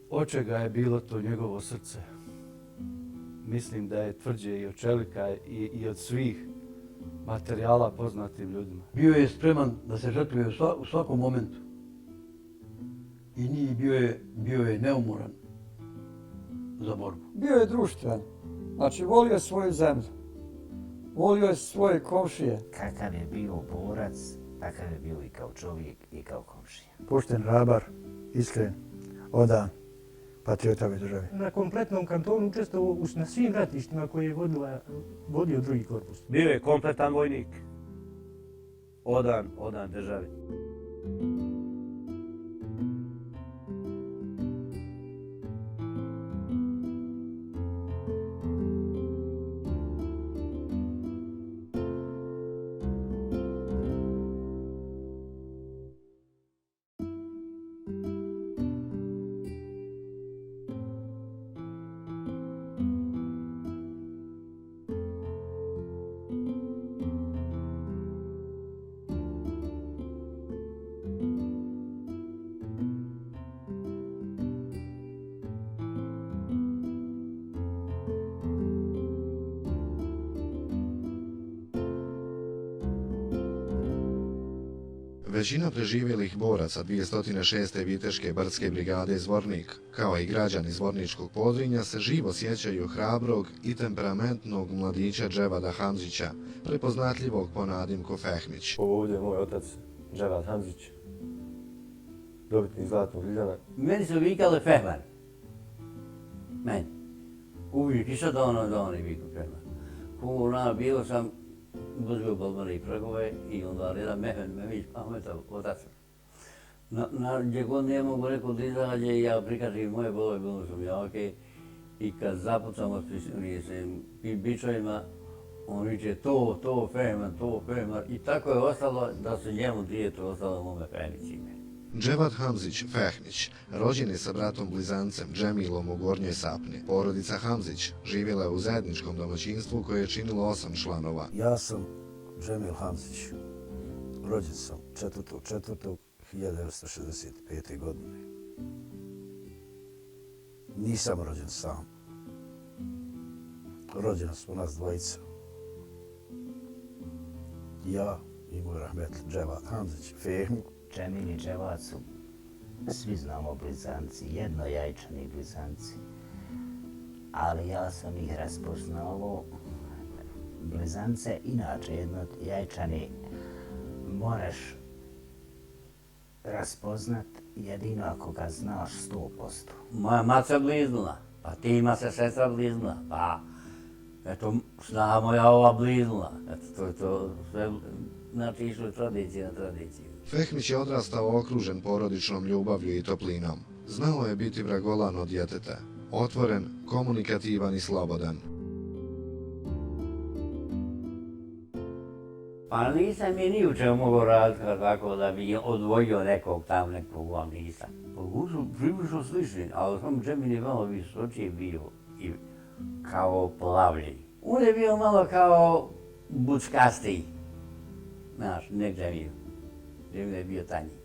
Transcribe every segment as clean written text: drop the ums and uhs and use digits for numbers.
od čega je bilo to njegovo srce. Mislim da je tvrđe i od čelika i od svih materijala poznatim ljudima. Bio je spreman da se žrtvuje u svakom momentu. I bio je neumoran za borbu. Bio je društven. Znači, volio je svoju zemlju. Volio je svoje komšije. Kakav je bio borac, takav je bio i kao čovjek i kao komšija. Pošten, hrabar, iskren, odan, patriota ove države. Na kompletnom kantonu učestvovao na svim ratištima koje je vodio drugi korpus. Bio je kompletan vojnik, odan državi. Većina preživjelih boraca 206. Viteške brdske brigade Zvornik, kao i građani Zvorničkog Podrinja, se živo sjećaju hrabrog i temperamentnog mladića Dževada Hamzića, prepoznatljivog po nadimku Fehmić. Ovo ovdje je moj otac, Dževad Hamzić, dobitnik Zlatnog Ljiljana. Meni su vikali Fehman. Meni. Uvijek i sad ono i viku Fehman. Bio sam uzbio balbane i pregove i onda jedan Mehmed Memić, Ahmetov otac. Gdje god nije mogu rekao da izađe, ja prikažem moje bolove, bilo sam jake. I kad zapucamo s bičovima, on viče to Fehman. I tako je ostalo da se njemu dijetu ostalo mome Fehmić ime. Dževad Hamzić Fehmić rođen je sa bratom blizancem Džemilom u Gornjoj Sapni. Porodica Hamzić živjela je u zajedničkom domaćinstvu koje je činilo 8 članova. Ja sam Džemil Hamzić. Rođen sam 4.4.1965. godine. Nisam rođen sam. Rođena smo nas dvojica. Ja i moj rahmetli Dževad Hamzić Fehmi. Džemil i Dževad su, svi znamo, blizanci, jednojajčani blizanci. Ali ja sam ih raspoznao, blizance, inače jednojajčani moraš raspoznat jedino ako ga znaš 100%. Moja maca bliznula, pa ti ima se sestra bliznula, pa eto, snaha moja ova bliznula. Eto, to sve, znači išlo je tradicija na tradiciju. Fehmić je odrastao okružen porodičnom ljubavlju i toplinom. Znao je biti vragolan od djeteta, otvoren, komunikativan i slobodan. Pa nisam je ni u čemu mogao raditi tako da bi odvojio nekog tam, nekog vam nisam. Približno slični, ali sam Džemil je malo visočiji bio i kao plavljen. On je bio malo kao bučkastiji, znaš, ne Džemil. Džemil je bio tanji.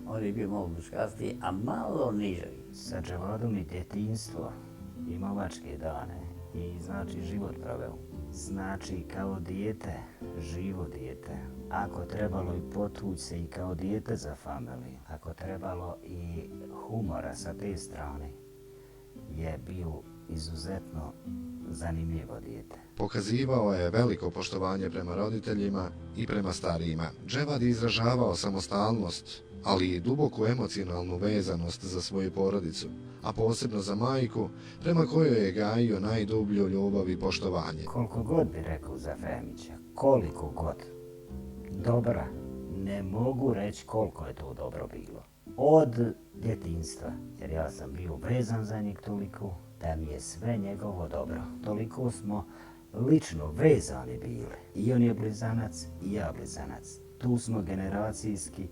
On je bio malo bučkastiji, a malo niže. Sa Dževadom i djetinjstvo, i mlačke dane, i znači život proveo. Znači kao dijete, živo dijete. Ako trebalo i potući se i kao dijete za familiju, ako trebalo i humora sa te strane, je bio izuzetno zanimljivo dijete. Pokazivao je veliko poštovanje prema roditeljima i prema starijima. Dževad je izražavao samostalnost, ali i duboku emocionalnu vezanost za svoju porodicu, a posebno za majku, prema kojoj je gajio najdublju ljubav i poštovanje. Koliko god bi rekao za Fehmića, koliko god dobra, ne mogu reći koliko je to dobro bilo. Od djetinjstva, jer ja sam bio vezan za njeg toliko, da mi je sve njegovo dobro. Toliko smo lično vezani bili. I on je blizanac, i ja blizanac. Tu smo generacijski,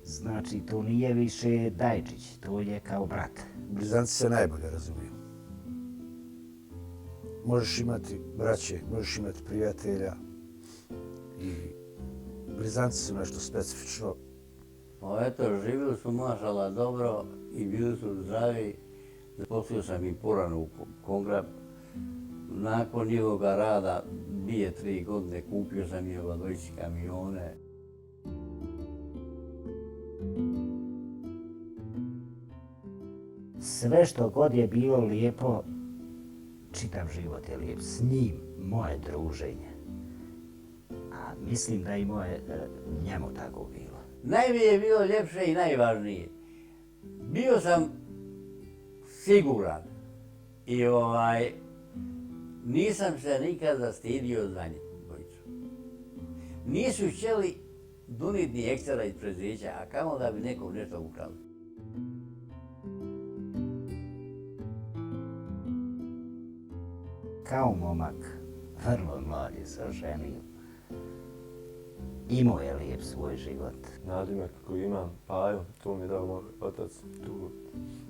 znači to nije više Dajčić, to je kao brat. Blizanci se najbolje razumiju. Možeš imati braće, možeš imati prijatelja i blizanci su nešto specifično. Pa eto, živjeli su mašala dobro i bili su zdravi, Zaposlio sam i porano u Kongrab. Nakon njegovoga rada, 2-3 godine, kupio sam i dvojici kamione. Sve što god je bilo lijepo, čitav život je lijep. S njim, moje druženje. A mislim da i moje njemu tako bilo. Najmi je bilo ljepše i najvažnije. Bio sam siguran i nisam se nikad zastidio za njih dvojicu. Nisu htjeli donijeti ni ekstera iz preduzeća, a kamo da bi nekom nešto ukrali. Kao momak, vrlo mlad je se oženio. Imao je lijep svoj život. Nadimak koji imam, Paju, to mi je dao moj otac, tu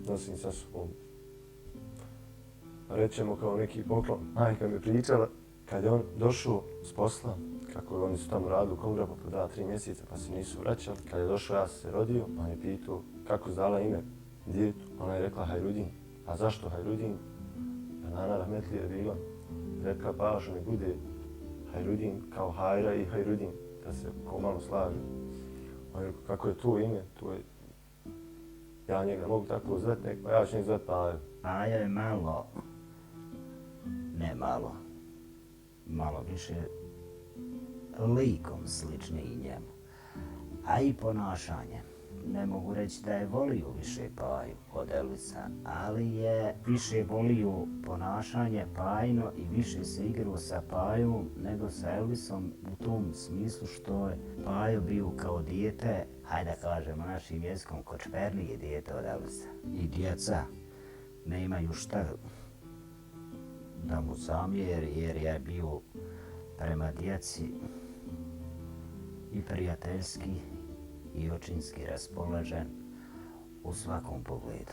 nosim sa sobom. Rećemo kao neki poklon. Majka mi pričala, kad je on došao s posla, kako oni su tamo radili u Kongrabu po 2-3 mjeseca pa se nisu vraćali. Kad je došao, ja sam se rodio, on je pitao kako zdala ime djetu. Ona je rekla Hajrudin. A zašto Hajrudin? Jer Nana rahmetlija je bila. Rekla Paša mi bude Hajrudin kao Hajra i Hajrudin, da se ko malo slaže. On je rekao kako je to ime, to je... Ja njega mogu tako zvati, pa ja ću njeg zvati Paju. Pajo je malo, ne malo, malo više likom sličniji njemu, a i ponašanjem. Ne mogu reći da je volio više Paju od Elvisa, ali je više volio ponašanje Pajino i više se igrao sa Pajom nego sa Elvisom u tom smislu što je Pajo bio kao dijete, hajde da kažemo našim jezikom, kočpernije dijete od Elvisa. I djeca ne imaju šta da mu zamjeri jer je bio prema djeci i prijateljski i očinski raspoložen u svakom pogledu.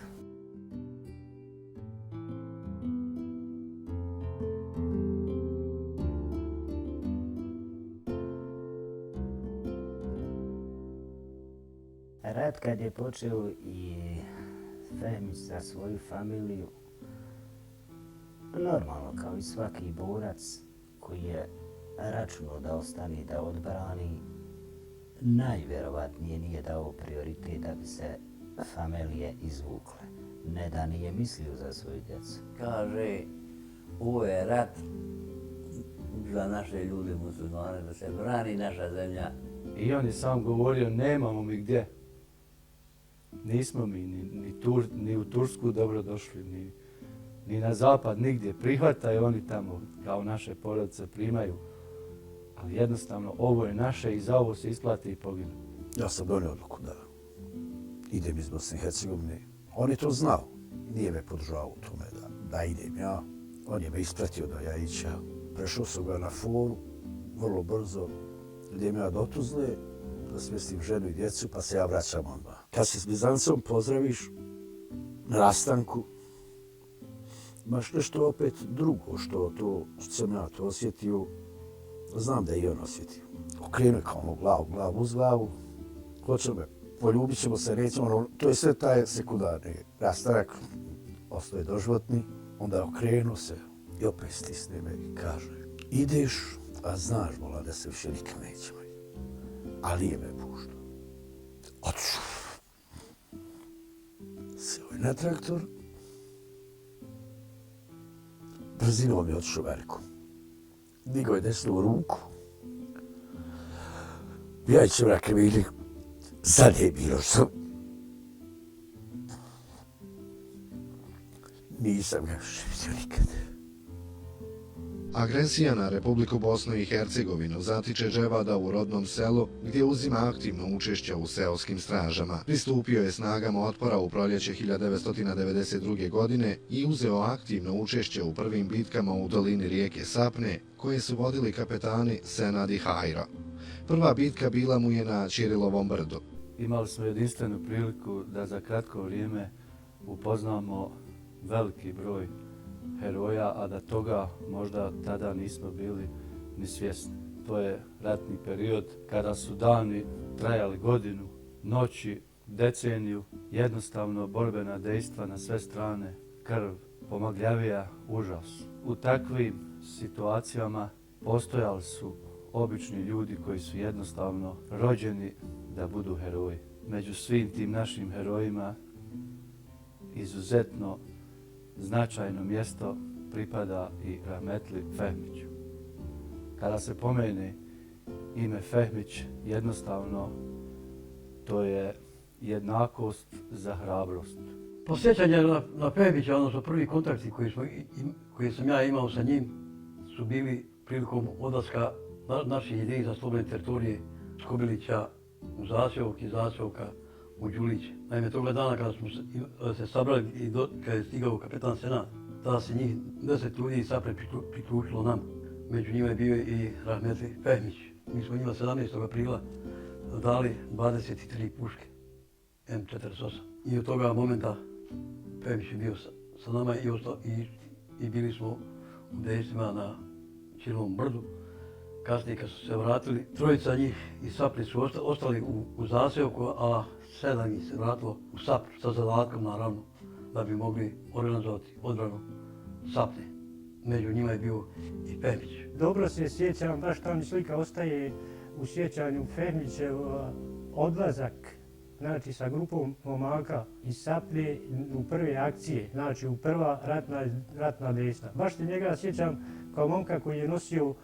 Rat kad je počeo i Fehmić za svoju familiju, normalno kao i svaki borac koji je računao da ostane da odbrani, najvjerovatnije nije dao prioritet da bi se familije izvukle. Ne da nije mislio za svoju djecu. Kaže, ovo je rat za naše ljude muslimane, da se brani naša zemlja. I on je sam govorio, nemamo mi gdje. Nismo mi ni u Tursku dobro došli, ni na zapad, nigdje. Prihvataju oni tamo, kao naše porodice primaju. Ali jednostavno, ovo je naše i za ovo se isplati i poginu. Ja sam donio odluku da idem iz Bosne i Hercegovine. On je to znao. Nije me podržavao u tome da idem ja. On je me ispratio da ja ića. Prešao sam ga na foru, vrlo brzo. Idem ja do Tuzle, da smjestim ženu i djecu, pa se ja vraćam odmah. Kad se s Bizancom pozdraviš na rastanku, imaš nešto opet drugo što sam ja to osjetio. Znam da je i on osjetio. Okrenuo je kao ono glavu uz glavu. Hoće me, poljubit ćemo se, recimo, to je sve taj sekundarni rastanak. Ostaje doživotni, onda okrenuo se i opet stisne me i kaže ideš, a znaš, vola, da se više nikad nećemo. Ali nije me puštao. Otišao. Seo je na traktor. Brzinom je otišao velikom. Digao je desnu ruku. Ja ću rake vidi, sad je bilo što. Nisam ga više vidio nikad. Agresija na Republiku Bosnu i Hercegovinu zatiče Dževada u rodnom selu gdje uzima aktivno učešće u seoskim stražama. Pristupio je snagama otpora u proljeće 1992. godine i uzeo aktivno učešće u prvim bitkama u dolini rijeke Sapne koje su vodili kapetani Senad i Hajra. Prva bitka bila mu je na Ćirilovom brdu. Imali smo jedinstvenu priliku da za kratko vrijeme upoznamo veliki broj heroja, a da toga možda tada nismo bili ni svjesni. To je ratni period kada su dani trajali godinu, noći, deceniju, jednostavno borbena dejstva na sve strane, krv pomagljavija, užas. U takvim situacijama postojali su obični ljudi koji su jednostavno rođeni da budu heroji. Među svim tim našim herojima izuzetno značajno mjesto pripada i Rahmetli Fehmiću. Kada se pomene ime Fehmić, jednostavno to je jednakost za hrabrost. Posjećanje na Fehmića, odnosno prvi kontakti koji sam ja imao sa njim, su bili prilikom odlaska naših jedinica slobodne teritorije Skobilića u zaseok i zaseoka u Đulić. Naime, toga dana kada smo se sabrali i kada je stigao kapetan Senat, tada se njih 10 ljudi sapred priključilo nam. Među njima je bio i Rahmetli Fehmić. Mi smo njima 17. aprila dali 23 puške M48. I od toga momenta Fehmić je bio sa nama i bili smo u dejstvima na Čilovom brdu. Kasnije kad su se vratili, trojica njih iz Sapri su ostali u zaseoku, a 7 ih se vratilo u Sapru sa zadatkom naravno da bi mogli organizovati odbranu Sapne. Među njima je bio i Fehmić. Dobro se sjećam, baš ta mi slika ostaje u sjećanju Fehmićev odlazak, znači sa grupom momaka iz Saplje u prve akcije, znači u prva ratna dejstva. Baš se njega sjećam kao momka koji je nosio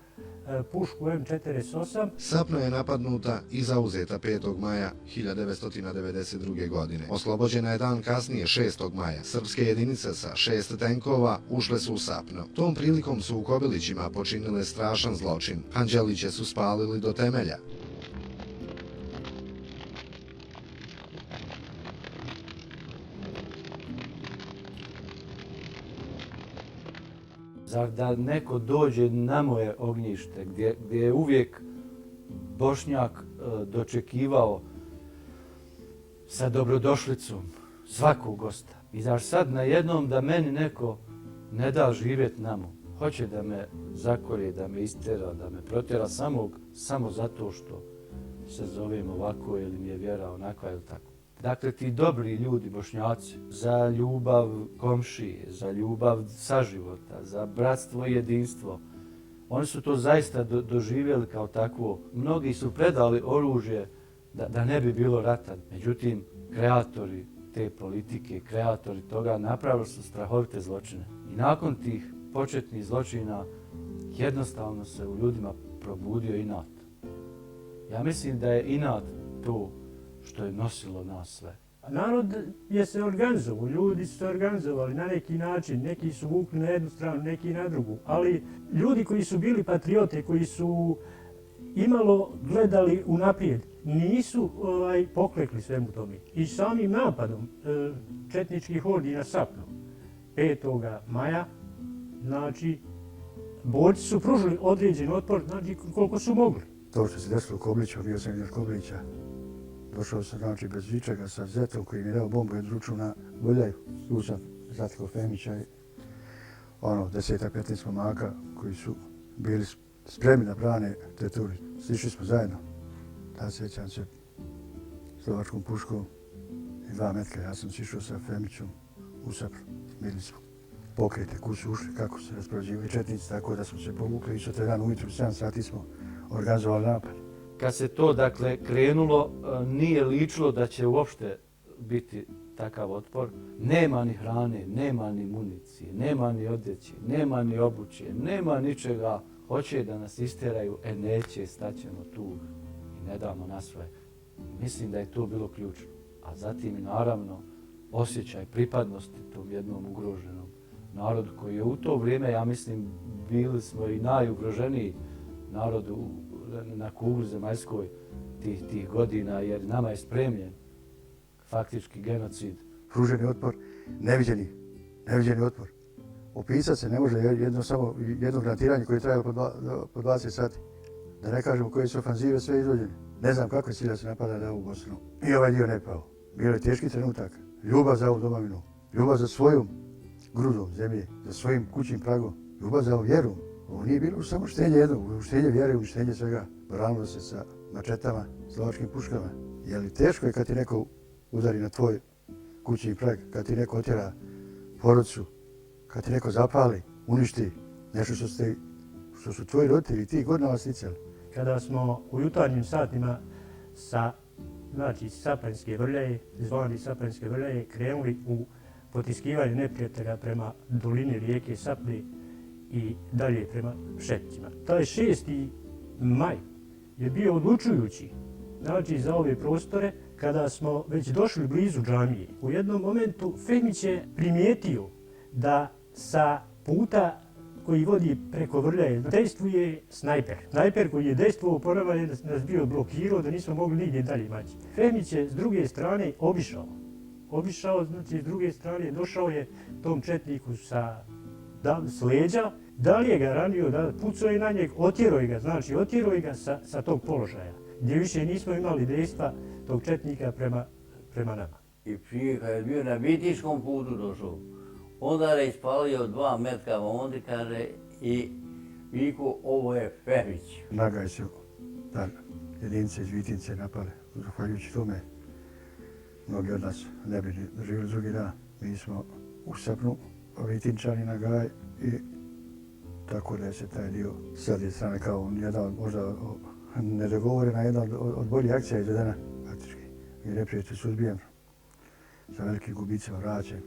pušku M48. Sapna je napadnuta i zauzeta 5. maja 1992. godine. Oslobođena je dan kasnije 6. maja. Srpske jedinice sa 6 tenkova ušle su u Sapno. Tom prilikom su u Kobilićima počinile strašan zločin. Anđeliće su spalili do temelja. Zar da neko dođe na moje ognjište gdje je uvijek Bošnjak dočekivao sa dobrodošlicom svakog gosta. I zar sad najednom da meni neko ne da živjeti namo, hoće da me zakolje, da me istera, da me protjera samo zato što se zovem ovako ili mi je vjera onakva ili tako. Dakle, ti dobri ljudi, Bošnjaci, za ljubav komšije, za ljubav saživota, za bratstvo i jedinstvo, oni su to zaista doživjeli kao takvo. Mnogi su predali oružje da ne bi bilo rata. Međutim, kreatori te politike, kreatori toga napravili su strahovite zločine. I nakon tih početnih zločina jednostavno se u ljudima probudio inat. Ja mislim da je inat to što je nosilo nas sve. Narod je se organizovao, ljudi su se organizovali na neki način, neki su vukli na jednu stranu, neki na drugu, ali ljudi koji su bili patriote, koji su imalo gledali unaprijed, nisu poklekli svemu tome. I samim napadom četničkih hordi na Sapnu 5. maja, znači, borci su pružili određen otpor, znači koliko su mogli. To što se desilo u Kobiliću, bio sam iz Kobilića. Došao sam znači bez ničega sa zetom koji mi je dao bombu i odručio na Boljaju. Tu sam zatikao Fehmića i 10-15 momaka koji su bili spremni da brane teritoriju. Sišli smo zajedno. Da sjećam se slovačkom puškom i 2 metka. Ja sam sišao sa Fehmićom u Sapru. Bili smo pokrete, kud su ušli, kako se raspoređivali četnici, tako da smo se povukli i sutra dan ujutru 7 sati smo organizovali napad. Kad se to dakle krenulo, nije ličilo da će uopšte biti takav otpor. Nema ni hrane, nema ni municije, nema ni odjeće, nema ni obuće, nema ničega. Hoće da nas istjeraju, neće, staćemo tu i ne damo na sve. Mislim da je to bilo ključno. A zatim i naravno osjećaj pripadnosti tom jednom ugroženom narodu koji je u to vrijeme, ja mislim, bili smo i najugroženiji narod na kugli zemaljskoj tih godina, jer nama je spremljen faktički genocid. Pruženi otpor, neviđeni otpor. Opisat se ne može jedno granatiranje koje je trajalo po 20 sati. Da ne kažemo koje su ofanzive sve izvođene. Ne znam kako je cilja se napada da ovu Bosnu. I ovaj dio ne pao. Bilo je teški trenutak. Ljubav za ovu domovinu. Ljubav za svojom grudom zemlje, za svojim kućnim pragom. Ljubav za ovu vjeru. Ovo nije bilo samo uništenje jednog, uništenje vjere, uništenje svega. Branilo se sa mačetama, slovačkim puškama. Je li teško je kad ti neko udari na tvoj kućni prag, kad ti neko otjera porodicu, kad ti neko zapali, uništi nešto što su tvoji roditelji ti godinama sticali. Kada smo u jutarnjim satima sa Sapanjske vrljaje, zvani Sapanjske vrljaje, krenuli u potiskivanje neprijatelja prema dolini rijeke Sapne i dalje prema Šepćima. Taj 6. maj je bio odlučujući za ove prostore kada smo već došli blizu džamije. U jednom momentu Fehmić je primijetio da sa puta koji vodi preko Vrljaje dejstvuje snajper. Snajper koji je dejstvovao po nama je nas bio blokirao da nismo mogli nigdje dalje maći. Fehmić je s druge strane obišao, znači s druge strane došao je tom četniku s leđa, da li je ga ranio, pucao je na njeg, otjerao je ga sa tog položaja, gdje više nismo imali dejstva tog četnika prema nama. I prije kad je bio na Vitiškom putu došao, onda je ispalio 2 metka onda kaže i viku ovo je Fehmić. Nagaj se da jedinice iz Vitince napale. Zahvaljujući tome mnogi od nas ne bi doživjeli drugi dan. Mi smo u Sapnu, Vitinčani na Gaj i tako da je se taj dio s jedne strane kao jedna možda nedogovorena, jedna od boljih akcija izvedena praktički. I neprijatelj suzbijen sa velikim gubicima vraćen.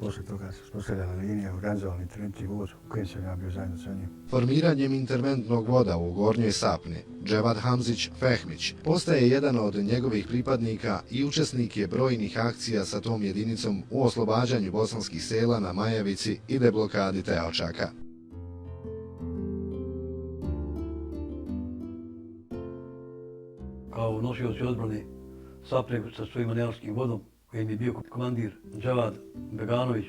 Posle toga se uspostavljala linija, organizovan interventni vod u kojem sam ja bio zajedno sa njim. Formiranjem interventnog voda u Gornjoj Sapni, Dževad Hamzić Fehmić postaje jedan od njegovih pripadnika i učesnik je brojnih akcija sa tom jedinicom u oslobađanju bosanskih sela na Majevici i deblokadi Teočaka. Kao nosioci odbrane Sapne sa svojim manevarskim vodom, kojim je bio komandir Dževad Beganović,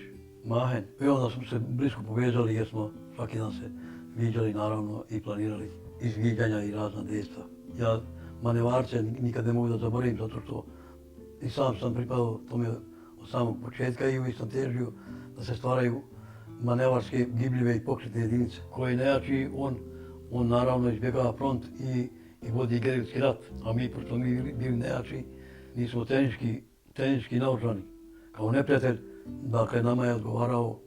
Mahen. I onda smo se blisko povezali jer smo svaki dan se viđali naravno i planirali izviđanja i razna dejstva. Ja manevarce nikad ne mogu da zaboravim zato što i sam sam pripadao tome od samog početka i uvijek sam težio da se stvaraju manevarske, gibljive i pokretne jedinice. Ko je nejači, on naravno izbjegava front i vodi gerilski rat, a mi, pošto mi bili nejači, mi smo tehnički naoružani. Kao neprijatelj, dakle, nama je odgovarao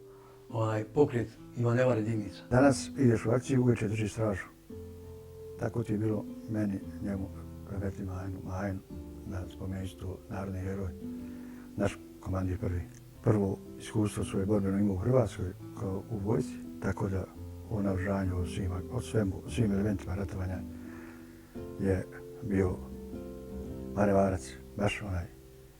pokret i manevar jedinica. Danas ideš u akciju, uveče držiš stražu. Tako ti je bilo meni, njemu, Rahmetli Mahajnu, da spomeniš to narodni heroj, naš komandir prvi. Prvo iskustvo svoje borbeno imao u Hrvatskoj kao u vojsci, tako da o naoružanju, o svim elementima ratovanja je bio manevarac, baš onaj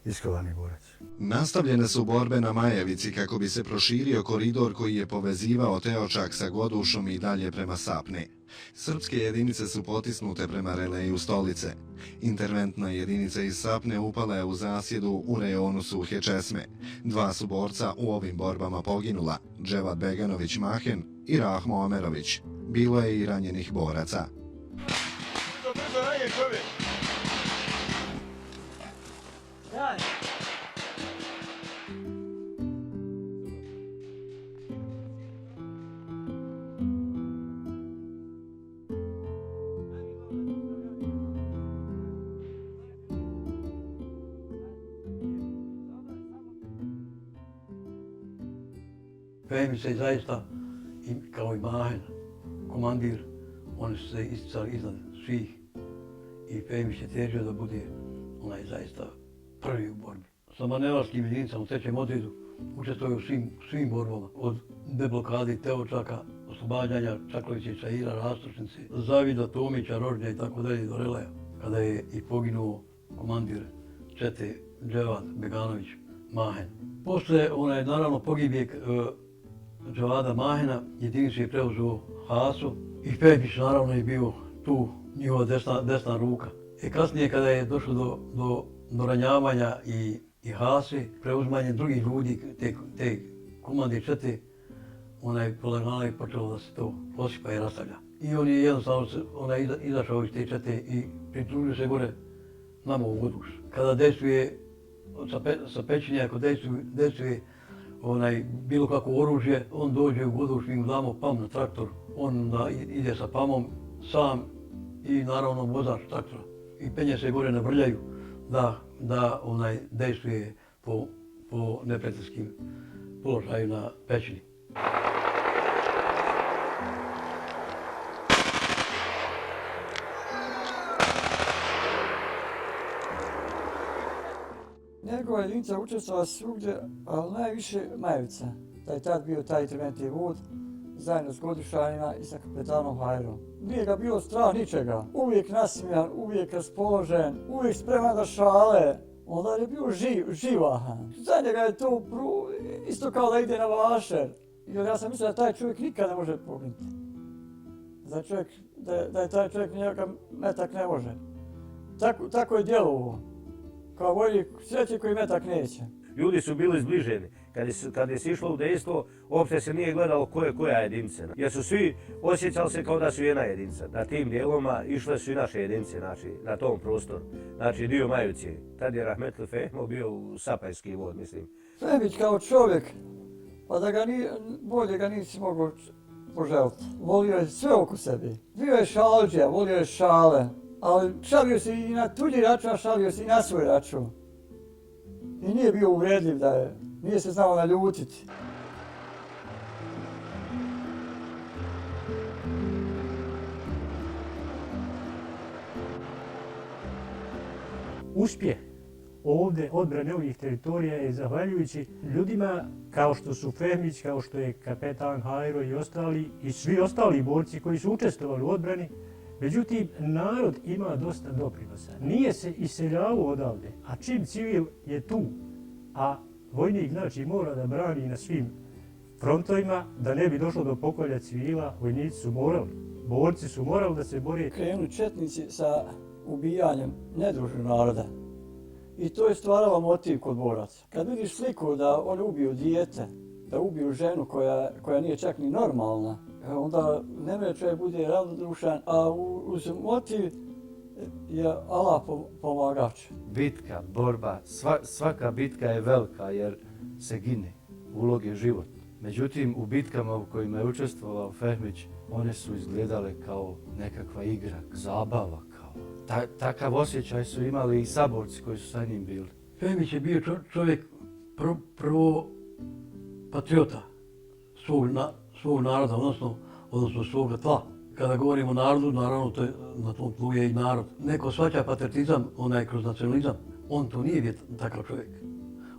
iskovani borac. Nastavljene su borbe na Majevici kako bi se proširio koridor koji je povezivao Teočak sa Godušom i dalje prema Sapni. Srpske jedinice su potisnute prema Releju Stolice. Interventna jedinica iz Sapne upala je u zasjedu u rejonu Suhe Česme. 2 su borca u ovim borbama poginula, Dževad Beganović Mahen i Rahmo Omerović. Bilo je i ranjenih boraca. Fehmić se zaista, kao i Mahen, komandir, oni su se isticali iznad svih i Fehmić je težio da bude onaj zaista prvi u borbi. Sa manevarskim jedinicama u 3. odredu učestvuje u svim borbama, od deblokadi Teočaka, oslobađanja Čakovića i Čaira, Rastočnice, Zavida, Tomića, Rožnja i tako dalje do Releja, kada je i poginuo komandir čete Dževad Beganović Mahen. Posle naravno pogibijek Dževada Mahena, jedinicu je preuzeo Hasu i Fehmić naravno je bio tu njihova desna ruka. Kasnije kada je došlo do ranjavanja i Hase, preuzmanje drugih ljudi, te komande čete, polagano je počelo da se to posipa i rastavlja. I on je jednostavno izašao iz te čete i pridružio se gore nama u Goduš. Kada dejstvuje sa Pećinja, ako dejstvuje bilo kako oružje, on dođe u Goduš, mi mu damo PAM na traktor, on ide sa PAM-om sam i naravno vozač traktora. I penje se gore na Vrljaju da dejstvuje po neprijateljskim položaju na pećini. Njegova jedinica učestvovala svugdje, ali najviše Majevica. Da je tad bio taj interventni vod, zajedno s Godišanima i sa kapetanom Hajrom. Nije ga bilo strah ničega. Uvijek nasmijan, uvijek raspoložen, uvijek spreman da šale. Onda je bio živahan. Za njega je to isto kao da ide na vašer. Jer ja sam mislio da taj čovjek nikad ne može poginuti. Da je taj čovjek nikakav metak ne može. Tako je djelovao. Kao vojnik sreće koji metak neće. Ljudi su bili zbliženi. Kad je se išlo u dejstvo, uopšte se nije gledalo ko je koja jedinica. Jer su svi osjećali se kao da su jedna jedinica. Na tim dijelovima išle su i naše jedinice, znači, na tom prostoru. Znači, dio Majevice. Tad je Rahmetli Fehmo bio u Sapajski vod, mislim. Fehmić kao čovjek, pa da bolje ga nisi mogao poželiti. Volio je sve oko sebi. Bio je šalđija, volio je šale. Ali šalio se i na tuđi račun, a šalio se i na svoj račun. I nije bio uvredljiv nije se znao naljutiti. Uspjeh ovdje odbrane ovih teritorija je zahvaljujući ljudima kao što su Fehmić, kao što je kapetan Hajro i ostali i svi ostali borci koji su učestvovali u odbrani. Međutim, narod ima dosta doprinosa. Nije se iseljavao odavde, a čim civil je tu, a vojnik znači mora da brani na svim frontovima, da ne bi došlo do pokolja civila, vojnici su morali, borci su morali da se bore. Krenu četnici sa ubijanjem nedužnog naroda. I to je stvaralo motiv kod boraca. Kad vidiš sliku da oni ubiju dijete, da ubiju ženu koja nije čak ni normalna, onda ne može čovjek bude ravnodušan, a uz motiv je Allah pomagač. Bitka, borba, svaka bitka je velika jer se gine, ulog je život. Međutim, u bitkama u kojima je učestvovao Fehmić, one su izgledale kao nekakva igra, zabava. Takav osjećaj su imali i saborci koji su sa njim bili. Fehmić je bio čovjek prvo patriota svog naroda, odnosno svoga tla. Kada govorimo o narodu, naravno na tom tlu je i narod. Neko shvaća patriotizam kroz nacionalizam. On to nije bio takav čovjek.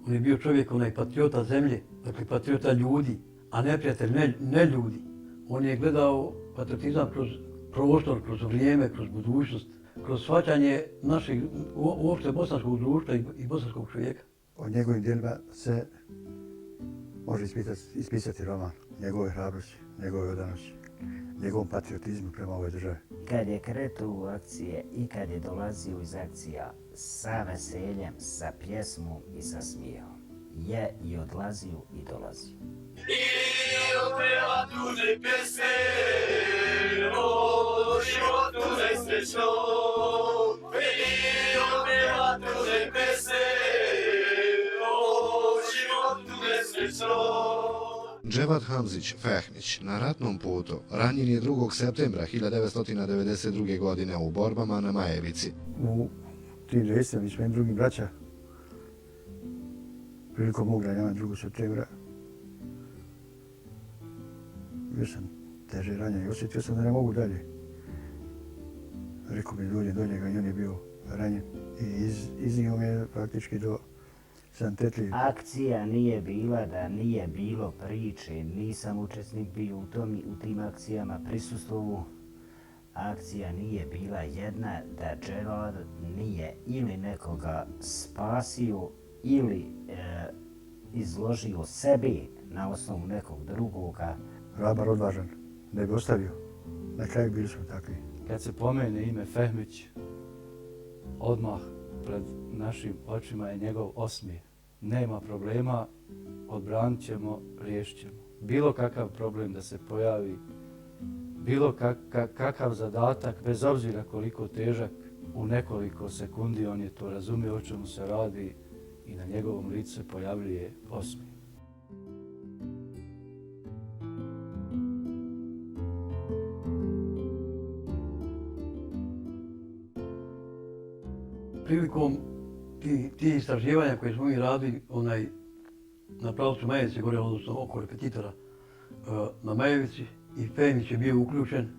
On je bio čovjek patriota zemlje, dakle patriota ljudi, a neprijatelj ne ljudi. On je gledao patriotizam kroz prostor, kroz vrijeme, kroz budućnost, kroz shvaćanje našeg uopšte bosanskog društva i bosanskog čovjeka. O njegovim djelima se može ispisati roman, njegove hrabrosti, njegove odanosti, njegovom patriotizmu prema ovoj državi. Kad je kretao u akcije i kad je dolazio iz akcija sa veseljem, sa pjesmom i sa smijehom, je i odlazio i dolazio. I opeva tuđe pjesme, o životu nesrećno. I opeva tuđe pjesme, o životu nesrećno. Dževad Hamzić Fehmić na ratnom putu ranjen je 2. septembra 1992. godine u borbama na Majevici. U tim dejstvima mi smo jednim drugim braća prilikom mog ranjavanja 2. septembra bio sam teže ranjen i osjetio sam da ne mogu dalje. Rekao mi dođem do njega i on je bio ranjen i iznio me praktički do Santetlije. Akcija nije bila da nije bilo priče, nisam učesnik bio u tim akcijama prisustvovu. Akcija nije bila jedna da Dževad nije ili nekoga spasio ili izložio sebi na osnovu nekog drugoga. Hrabar, odvažan, ne bi ostavio. Na kraju bili smo takvi. Kad se pomene ime Fehmić, odmah pred našim očima je njegov osmijeh. Nema problema, odbranit ćemo, riješit ćemo. Bilo kakav problem da se pojavi, bilo kakav zadatak, bez obzira koliko težak, u nekoliko sekundi on je to razumio o čemu se radi i na njegovom licu se pojavljuje osmijeh. Prilikom tih istraživanja koje smo mi radili, na pravcu Majevice gore, odnosno oko repetitora na Majevici i Fehmić je bio uključen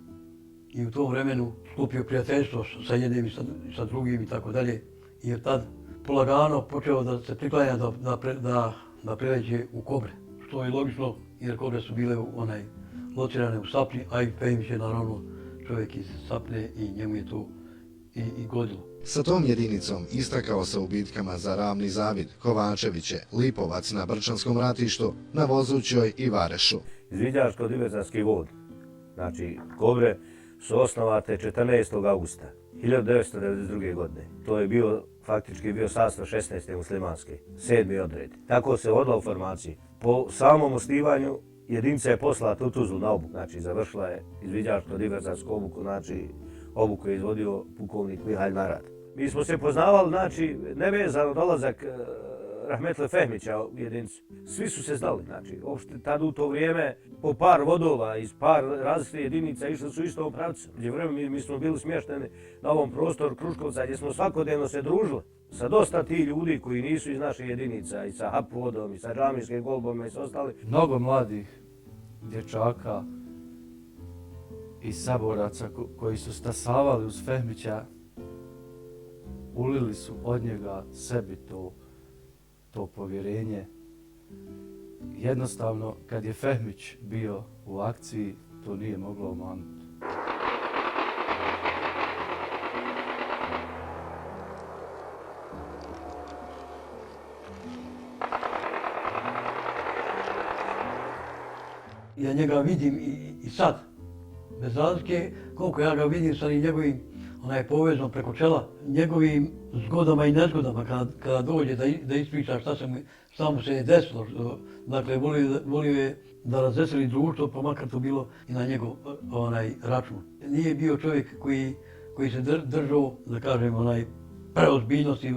i u tom vremenu sklopio prijateljstvo sa jednim i sa drugim i tako dalje. I je tad polagano počeo da se priklanja da preleće u Kobre. Što je logično jer Kobre su bile locirane u Sapni, a i Fehmić je naravno čovjek iz Sapne i njemu je to i godilo. Sa tom jedinicom istakao se u bitkama za Ravni Zavid, Kovačeviće, Lipovac na Brčanskom ratištu, na Vozućoj i Varešu. Izviđačko-diverzanski vod, znači Kobre, su osnovate 14. augusta 1992. godine. To je faktički bio sastav 16. muslimanske, 7. odred. Tako se vodila u formaciji. Po samom osnivanju jedinica je poslata u Tuzlu na obuku, znači završila je izviđačko-diverzansku obuku, znači obuku je izvodio pukovnik Mihalj Narad. Mi smo se poznavali, znači, nevezano dolazak Rahmetli Fehmića u jedinicu. Svi su se znali, znači, uopšte tad u to vrijeme po par vodova iz par različitih jedinica išli su isto u pravcu. Mi smo bili smješteni na ovom prostoru Kruškovca gdje smo svakodnevno se družili sa dosta tih ljudi koji nisu iz naših jedinica, i sa Hapvodom, i sa Džamijskim golbom i s ostali. Mnogo mladih dječaka i saboraca koji su stasavali uz Fehmića ulili su od njega sebi to povjerenje. Jednostavno, kad je Fehmić bio u akciji, to nije moglo omanuti. Ja njega vidim i sad, bez razlike koliko ja ga vidim sa njegovim povezom preko čela, njegovim zgodama i nezgodama kada dođe da ispriča šta mu se je desilo. Dakle, volio je da razveseli društvo, pa makar to bilo i na njegov račun. Nije bio čovjek koji se držao, da kažem, preozbiljnosti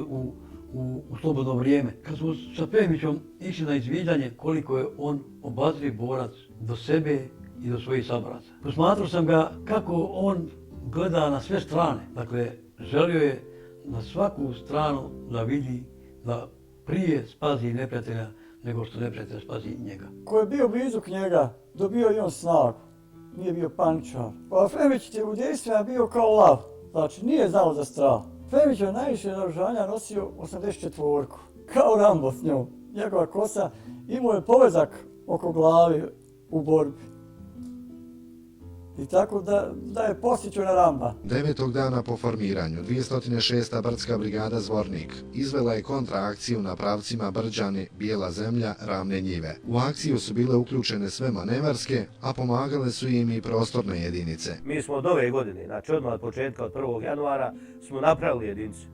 u slobodno vrijeme. Kad smo sa Fehmićom išli na izviđanje koliko je on obazriv borac do sebe i do svojih saboraca. Posmatrao sam ga kako on gleda na sve strane. Dakle, želio je na svaku stranu da vidi da prije spazi neprijatelja nego što neprijatelj spazi njega. Ko je bio blizu k njega, dobio i on snagu. Nije bio paničar. Pa Fehmić je u dejstvima bio kao lav. Znači, nije znao za strah. Fehmić je najviše naoružanja nosio 84-ku. Kao Rambo s njom. Njegova kosa imao je povezak oko glavi u borbi. I tako da je posjećao na Ramba. 9. dana po formiranju 206. brdska brigada Zvornik izvela je kontraakciju na pravcima Brđani, Bijela zemlja, Ravne njive. U akciju su bile uključene sve manevarske, a pomagale su im i prostorne jedinice. Mi smo od ove godine, znači odmah od početka, od 1. januara, smo napravili jedinicu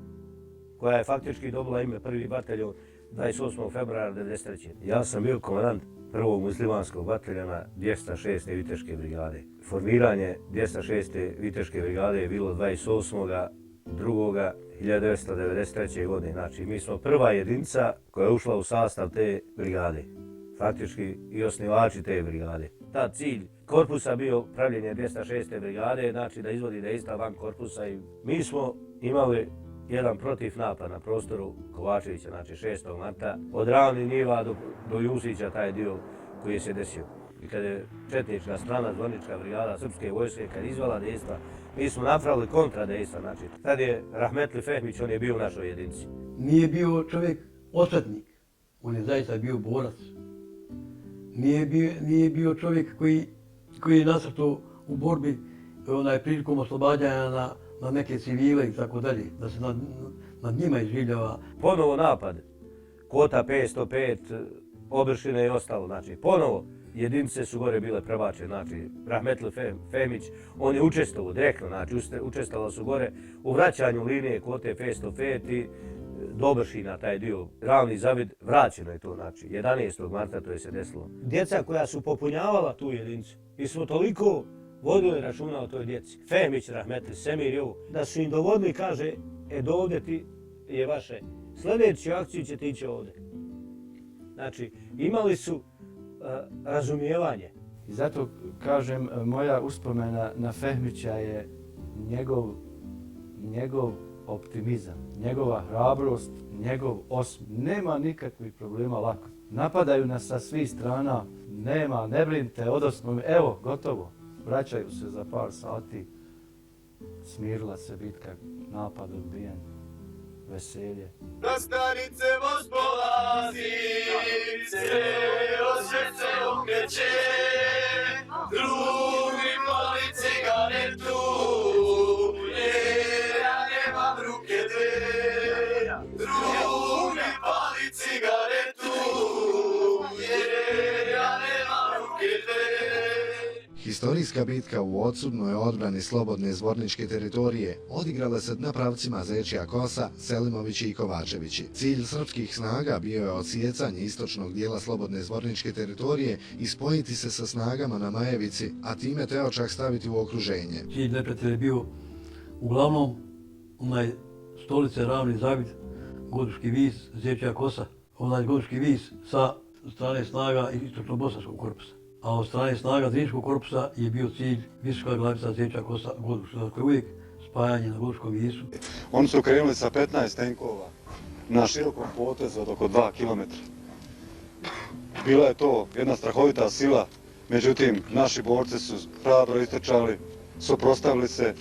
koja je faktički dobila ime prvi bataljon 28. februara 1993. Ja sam bio komandant prvog muslimanskog bataljona 206. viteške brigade. Formiranje 206. viteške brigade je bilo 28.2.1993. godine. Znači, mi smo prva jedinica koja je ušla u sastav te brigade. Faktički i osnivači te brigade. Ta cilj korpusa bio pravljenje 206. brigade, znači da izvodi dejstva van korpusa. I mi smo imali jedan protiv napad na prostoru Kovačevića, znači 6. marta, od Ravnih njiva do Jusića, taj dio koji se desio. I kada je četnička strana, zvornička brigada srpske vojske, kad izvala dejstva, mi smo napravili kontradejstva, znači. Tad je Rahmetli Fehmić, on je bio u našoj jedinici. Nije bio čovjek osvetnik, on je zaista bio borac. Nije bio čovjek koji je nasrtao u borbi prilikom oslobađanja na neke civile i tako dalje, da se nad njima izživljava. Ponovo napad, Kota 505, Obršine i ostalo, znači ponovo jedinice su gore bile prebačene, znači Rahmetli Fehmić, on je učestvovao direktno, znači učestvovali su gore u vraćanju linije Kote 505 i do Obršina, taj dio Ravni Zavid, vraćeno je to, znači 11. marta to je se desilo. Djeca koja su popunjavala tu jedinicu, mi smo toliko vodili računa o toj djeci. Fehmić, Rahmetli, Semir, Jovo, da su im dovodili, kaže, dovde ti je vaše, sljedeću akciju ćete ići ovdje. Znači, imali su razumijevanje. I zato kažem, moja uspomena na Fehmića je njegov optimizam, njegova hrabrost, njegov osm. Nema nikakvih problema lako. Napadaju nas sa svih strana, nema, ne brinite, odosmo, evo, gotovo. Vraćaju se za par sati, smirila se bitka, napad odbijen, veselje. Na stanice voz polazi, celo srce okreće, drugi pali cigaretu, jer ja nemam ruke dve. Drugi pali cigaretu, jer ja nemam ruke dve. Historijska bitka u odsudnoj odbrani slobodne zvorničke teritorije odigrala se na pravcima Zečja Kosa, Selimovići i Kovačevići. Cilj srpskih snaga bio je odsjecanje istočnog dijela slobodne zvorničke teritorije i spojiti se sa snagama na Majevici, a time Teočak staviti u okruženje. Cilj neprijatelja je bio uglavnom onaj Stolice, Ravni, Zavid, Goduški vis, Zečja Kosa. Onaj Goduški vis sa strane snaga istočno-bosanskog korpusa. A od strane snaga Zrinskog korpusa je bio cilj Visoka glavica Zečja Kosa, Goduš. Dakle, uvijek spajanje na Goduškom visu. Oni su krenuli sa 15 tenkova na širokom potezu od oko 2 km. Bila je to jedna strahovita sila, međutim, naši borci su hrabro istrčali, suprotstavili se.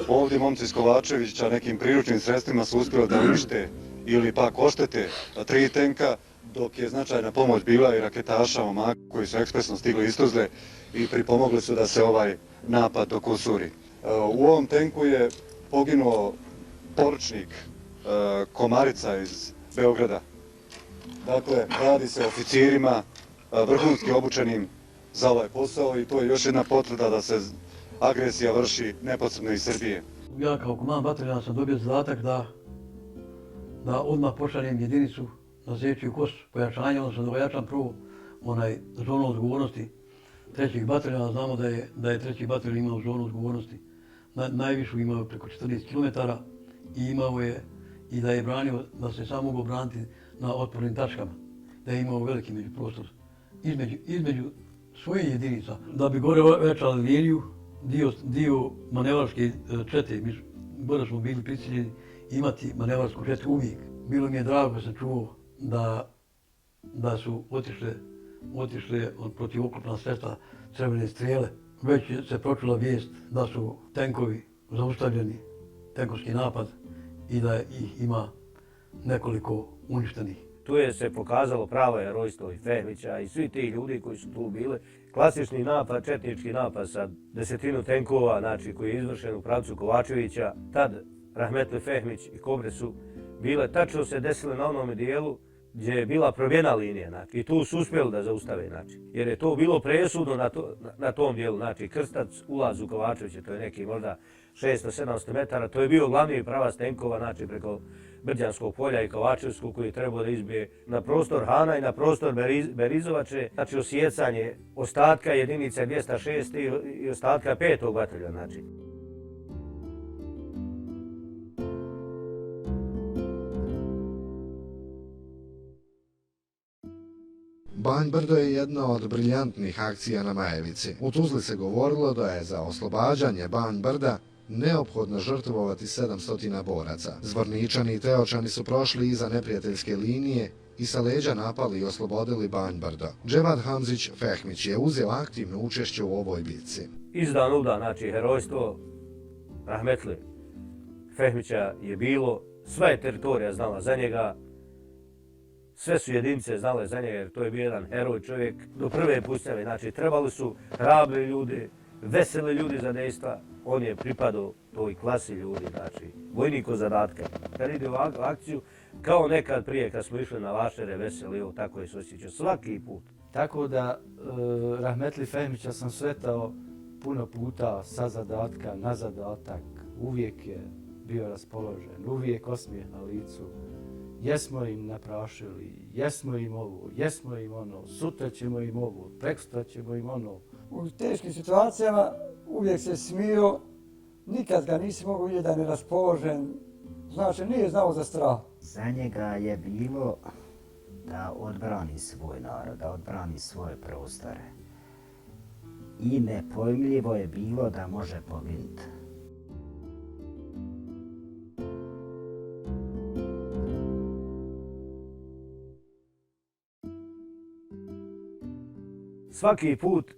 Ovdje momci iz Kovačevića nekim priručnim sredstvima su uspjeli da unište ili pak oštete 3 tenka, dok je značajna pomoć bila i raketaša momaka koji su ekspresno stigli iz Tuzle i pripomogli su da se ovaj napad dokusuri. U ovom tenku je poginuo poručnik Komarica iz Beograda. Dakle, radi se o oficirima vrhunski obučenim za ovaj posao i to je još jedna potvrda da se agresija vrši neposredno iz Srbije. Ja kao komandant bataljona sam dobio zadatak da odmah pošaljem jedinicu na Zečju Kosu, pojačanje, odnosno da ojačam prvo zonu odgovornosti trećeg bataljona. Znamo da je treći bataljon imao zonu odgovornosti. Najvišu imao preko 14 km i imao je i da je branio, da se samo mogao braniti na otpornim tačkama. Da je imao veliki međuprostor između svojih jedinica. Da bi gore ojačali liniju, dio manevarske čete, gore smo bili prisiljeni imati manevarsku četu uvijek. Bilo mi je drago da sam čuo da su otišle protivoklopna sredstva crvene strijele. Već se pročula vijest da su tenkovi zaustavljeni, tenkovski napad i da ih ima nekoliko uništenih. Tu je se pokazalo pravo herojstvo i Fehmića i svi ti ljudi koji su tu bili. Klasični napad, četnički napad sa 10 tenkova, znači koji je izvršen u pravcu Kovačevića. Tad Rahmetli Fehmić i Kobre su bile, tačno se desile na onome dijelu gdje je bila probijena linija, znači, i tu su uspjeli da zaustave, znači, jer je to bilo presudno na tom dijelu, znači, Krstac, ulaz u Kovačeviće, to je neki možda 600-700 metara, to je bio glavni pravac tenkova, znači, preko Brđanskog polja i Kovačevskog koji je trebao da izbije na prostor Hana i na prostor Berizovače, znači, osjecanje ostatka jedinice 206 i ostatka 5. bataljona, znači. Banj Brdo je jedna od briljantnih akcija na Majevici. U Tuzli se govorilo da je za oslobađanje Banj Brda neophodno žrtvovati 700 boraca. Zvorničani i Teočani su prošli iza neprijateljske linije i sa leđa napali i oslobodili Banj Brdo. Dževad Hamzić Fehmić je uzeo aktivno učešće u ovoj bitci. Izdan udan, znači herojstvo Rahmetli Fehmića je bilo, sva je teritorija znala za njega, sve su jedinice znale za njega jer to je bio jedan heroj čovjek do prve pucnjave. Znači trebali su hrabri ljudi, veseli ljudi za dejstva. On je pripadao toj klasi ljudi, znači vojnik od zadatka. Kad ide u akciju, kao nekad prije kad smo išli na vašere veseli, evo tako je se osjećao svaki put. Tako da Rahmetli Fehmića sam sretao puno puta sa zadatka na zadatak. Uvijek je bio raspoložen, uvijek osmijeh na licu. Jesmo im naprašili, jesmo im ovo, jesmo im ono, sutra ćemo im ovo, preksutra ćemo im ono. U teškim situacijama uvijek se smio, nikad ga nisi mogao vidjeti da je neraspoložen, znači nije znao za strah. Za njega je bilo da odbrani svoj narod, da odbrani svoje prostore. I nepojmljivo je bilo da može poginuti. svaki put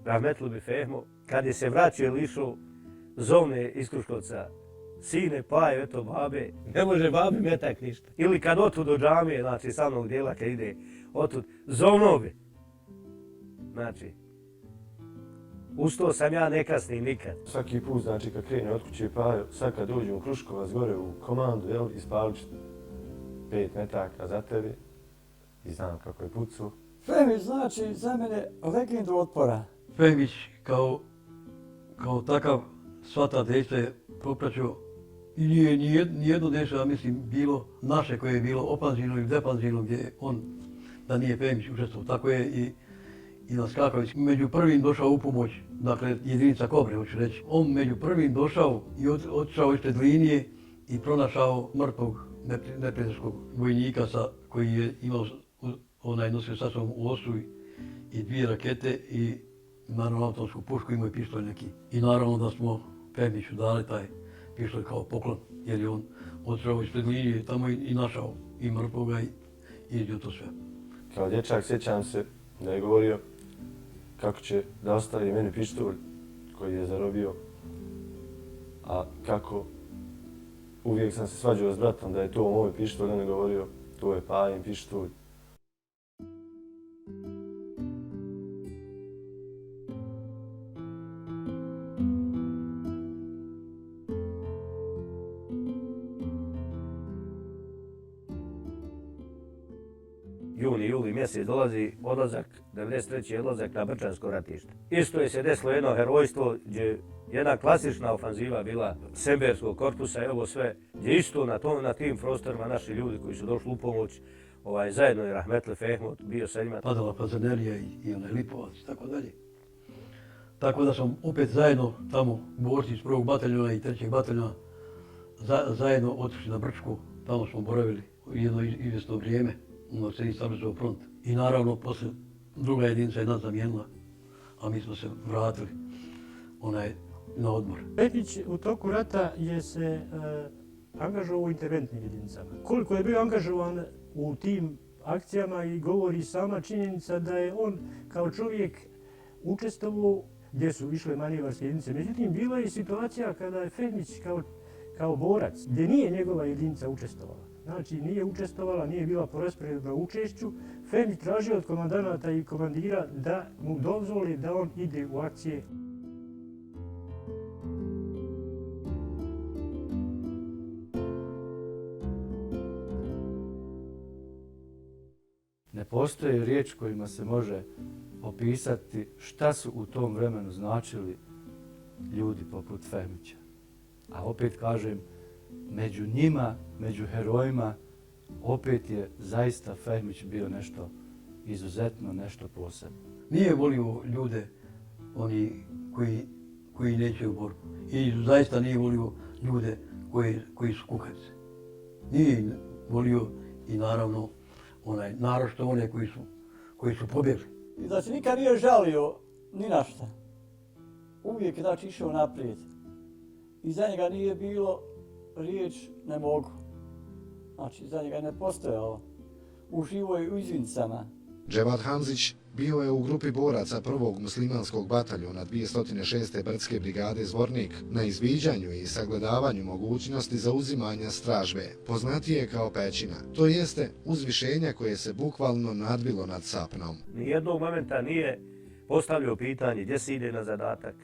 rahmetli bi Fehmo, kad je se vraćao ili išao, zovne iz Kruškovca, sine, pa eto babe, ne može babi metak ništa. Ili kad otud do džamije, znači sa mnog dijela kad ide otud, zovno bi. Znači, ustao sam ja, ne kasnim nikad. Svaki put, znači kad krene od kuće Pajo, sad kad dođem u Kruškovac gore u komandu, jel, ispalit ću 5 metaka za tebe i znam kako je pucao. Fehmić znači za mene legendu otpora. Fehmić kao takav sva ta dejstva je popraćao i nije nijedno dejstvo, ja mislim, bilo naše koje je bilo opanzino ili depanzino gdje on, da nije Fehmić učestvovao. Tako je i na Skakavić među prvim došao u pomoć, dakle jedinica Kobre, hoću reći. On među prvim došao i otišao ispred linije i pronašao mrtvog neprijateljskog vojnika koji je imao nosio sa sobom osu i 2 rakete i naravno automatsku pušku, imao je pištolj neki. I naravno da smo Fehmiću dali taj pištolj kao poklon, jer je on otišao ispred linije tamo i našao i mrtvoga i izdio to sve. Kao dječak sjećam se da je govorio kako će da ostavi meni pištolj koji je zarobio, a kako uvijek sam se svađao s bratom da je to moj pištolj, on je govorio to je Pajin pištolj. Juni, juli mjesec dolazi odlazak, 93. odlazak na Brčansko ratište. Isto je se desilo jedno herojstvo gdje jedna klasična ofanziva bila Semberskog korpusa i ovo sve, gdje isto na tim prostorima naši ljudi koji su došli u pomoć, zajedno je rahmetli Fehmo bio sa njima. Padala Pazanerija i onaj Lipovac i tako dalje. Tako da sam opet zajedno tamo, borci iz 1. bataljona i 3. bataljona, zajedno otišli na Brčku, tamo smo boravili jedno izvjesno vrijeme. Se stabilizovao front. I naravno, poslije druga jedinica je nas zamijenila, a mi smo se vratili na odmor. Fehmić u toku rata je se angažovao u interventnim jedinicama. Koliko je bio angažovan u tim akcijama i govori sama činjenica da je on kao čovjek učestvovao gdje su išle manevarske jedinice. Međutim, bila je situacija kada je Fehmić kao borac, gdje nije njegova jedinica učestvovala. Znači, nije učestvovala, nije bila po rasporedu na učešću. Fehmić tražio od komandanata i komandira da mu dozvoli da on ide u akcije. Ne postoji riječ kojima se može opisati šta su u tom vremenu značili ljudi poput Fehmića. A opet kažem, među njima, među herojima, opet je zaista Fehmić bio nešto izuzetno, nešto posebno. Nije volio ljude koji neće u borbu. I zaista nije volio ljude koji su kuharice. Nije volio i naravno naročito one koji su pobjegli. I da se nikad nije žalio ni na šta. Uvijek je znači išao naprijed. I za njega nije bilo riječ ne mogu. Znači, za njega je ne postojalo. Uživo je u izvincama. Dževad Hamzić bio je u grupi boraca 1. muslimanskog bataljona 206. brdske brigade Zvornik na izviđanju i sagledavanju mogućnosti zauzimanja stražbe, poznatije kao Pećina, to jeste uzvišenja koje se bukvalno nadvilo nad Sapnom. Nijednog momenta nije postavljao pitanje gdje se ide na zadatak,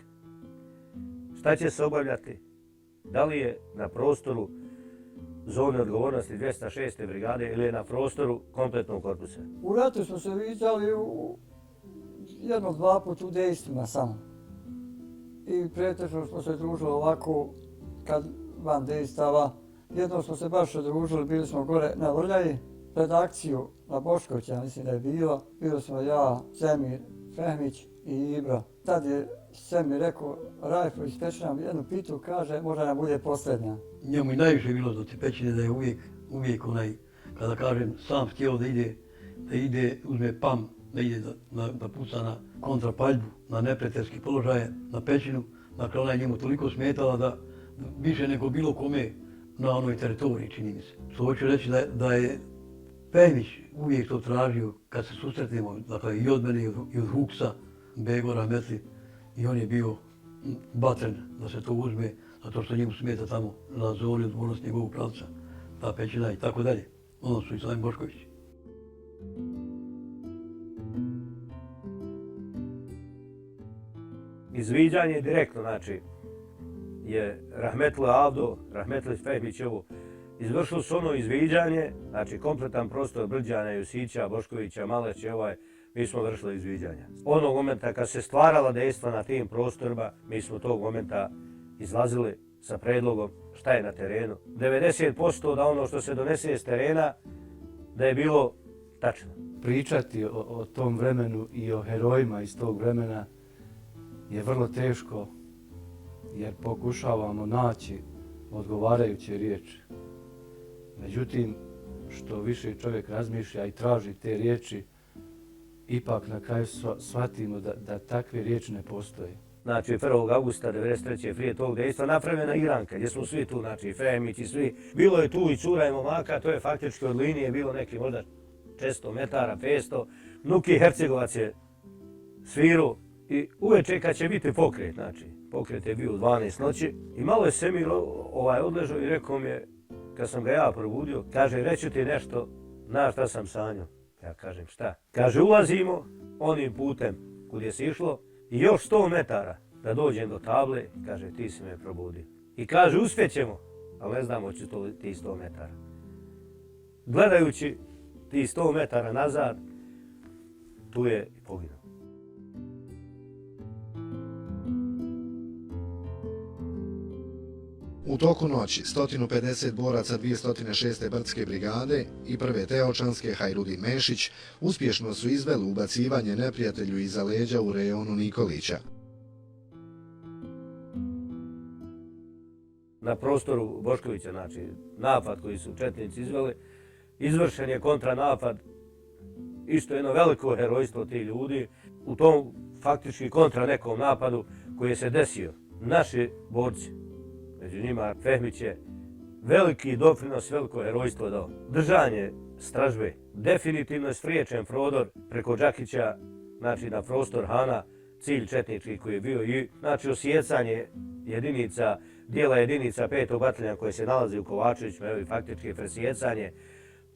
šta će se obavljati, da li je na prostoru zone odgovornosti 206. brigade ili je na prostoru kompletnog korpusa. U ratu smo se viđali jednog, 2 puta u dejstvima samo. I pretežno smo se družili ovako kad van dejstava. Jednom smo se baš družili, bili smo gore na Vrljaji, pred akciju na Boškovića, mislim da je bilo. Bili smo ja, Semir, Fehmić i Ibra. Tad je Semir rekao, Rajko iz Pećina jednu pitu, kaže, možda nam bude posljednja. Njemu i najviše bilo do te Pećine da je uvijek kada kažem, sam htio da ide, uzme pam, da ide da puca na kontrapaljbu, na neprijateljski položaje, na Pećinu. Dakle, ona je njemu toliko smetala da više nego bilo kome na onoj teritoriji, čini mi se. Što hoću reći da je Fehmić uvijek to tražio kad se susretnemo, dakle i od mene i od Huksa, Bego Rahmetli, i on je bio batren da se to uzme, zato što njemu smeta tamo na zoni odgovornost njegovog pravca, ta pećina i tako dalje. Ono su i Slavim Bošković. Izviđanje direktno, znači, je Rahmetli Avdo, Rahmetli Fehmićevo, izvršilo su ono izviđanje, znači kompletan prostor Brđana, Jusića, Boškovića, Maleće, mi smo vršili izviđanja. Onog momenta kad se stvarala dejstva na tim prostorima, mi smo tog momenta izlazili sa predlogom šta je na terenu. 90% da ono što se donese iz terena, da je bilo tačno. Pričati o tom vremenu i o herojima iz tog vremena je vrlo teško, jer pokušavamo naći odgovarajuće riječi. Međutim, što više čovjek razmišlja i traži te riječi, ipak na kraju shvatimo da takve riječi ne postoje. Znači, 1. augusta 1993. prije tog dejstva napravljena igranka, gdje smo svi tu, znači Fehmić i svi. Bilo je tu i cura i momaka, to je faktički od linije bilo neki možda 400 metara, 500. Nuki Hercegovac je svirao i uveče kad će biti pokret, znači pokret je bio u 12 noći i malo je Semir odležao i rekao mi je, kad sam ga ja probudio, kaže, reću ti nešto, znaš šta sam sanjao. Ja kažem, šta? Kaže, ulazimo onim putem kud je se išlo i još 100 metara da dođem do table, kaže, ti si me probudio. I kaže, uspjećemo, ali ne znamo ću to ti 100 metara. Gledajući ti 100 metara nazad, tu je i poginuo. U toku noći 150 boraca 206. brdske brigade i 1. Teočanske Hajrudin Mešić uspješno su izveli ubacivanje neprijatelju iza leđa u rejonu Nikolića. Na prostoru Boškovića, znači napad koji su četnici izveli, izvršen je kontranapad, isto jedno veliko herojstvo tih ljudi. U tom faktički kontra nekom napadu koji je se desio, naši borci, među njima Fehmić je veliki doprinos, veliko herojstvo dao. Držanje stražbe, definitivno je spriječen prodor preko Đakića, znači na prostor Hana, cilj četnički koji je bio i znači osjecanje jedinica, dijela jedinica 5. bataljona koje se nalazi u Kovačevićima, evo i faktički presjecanje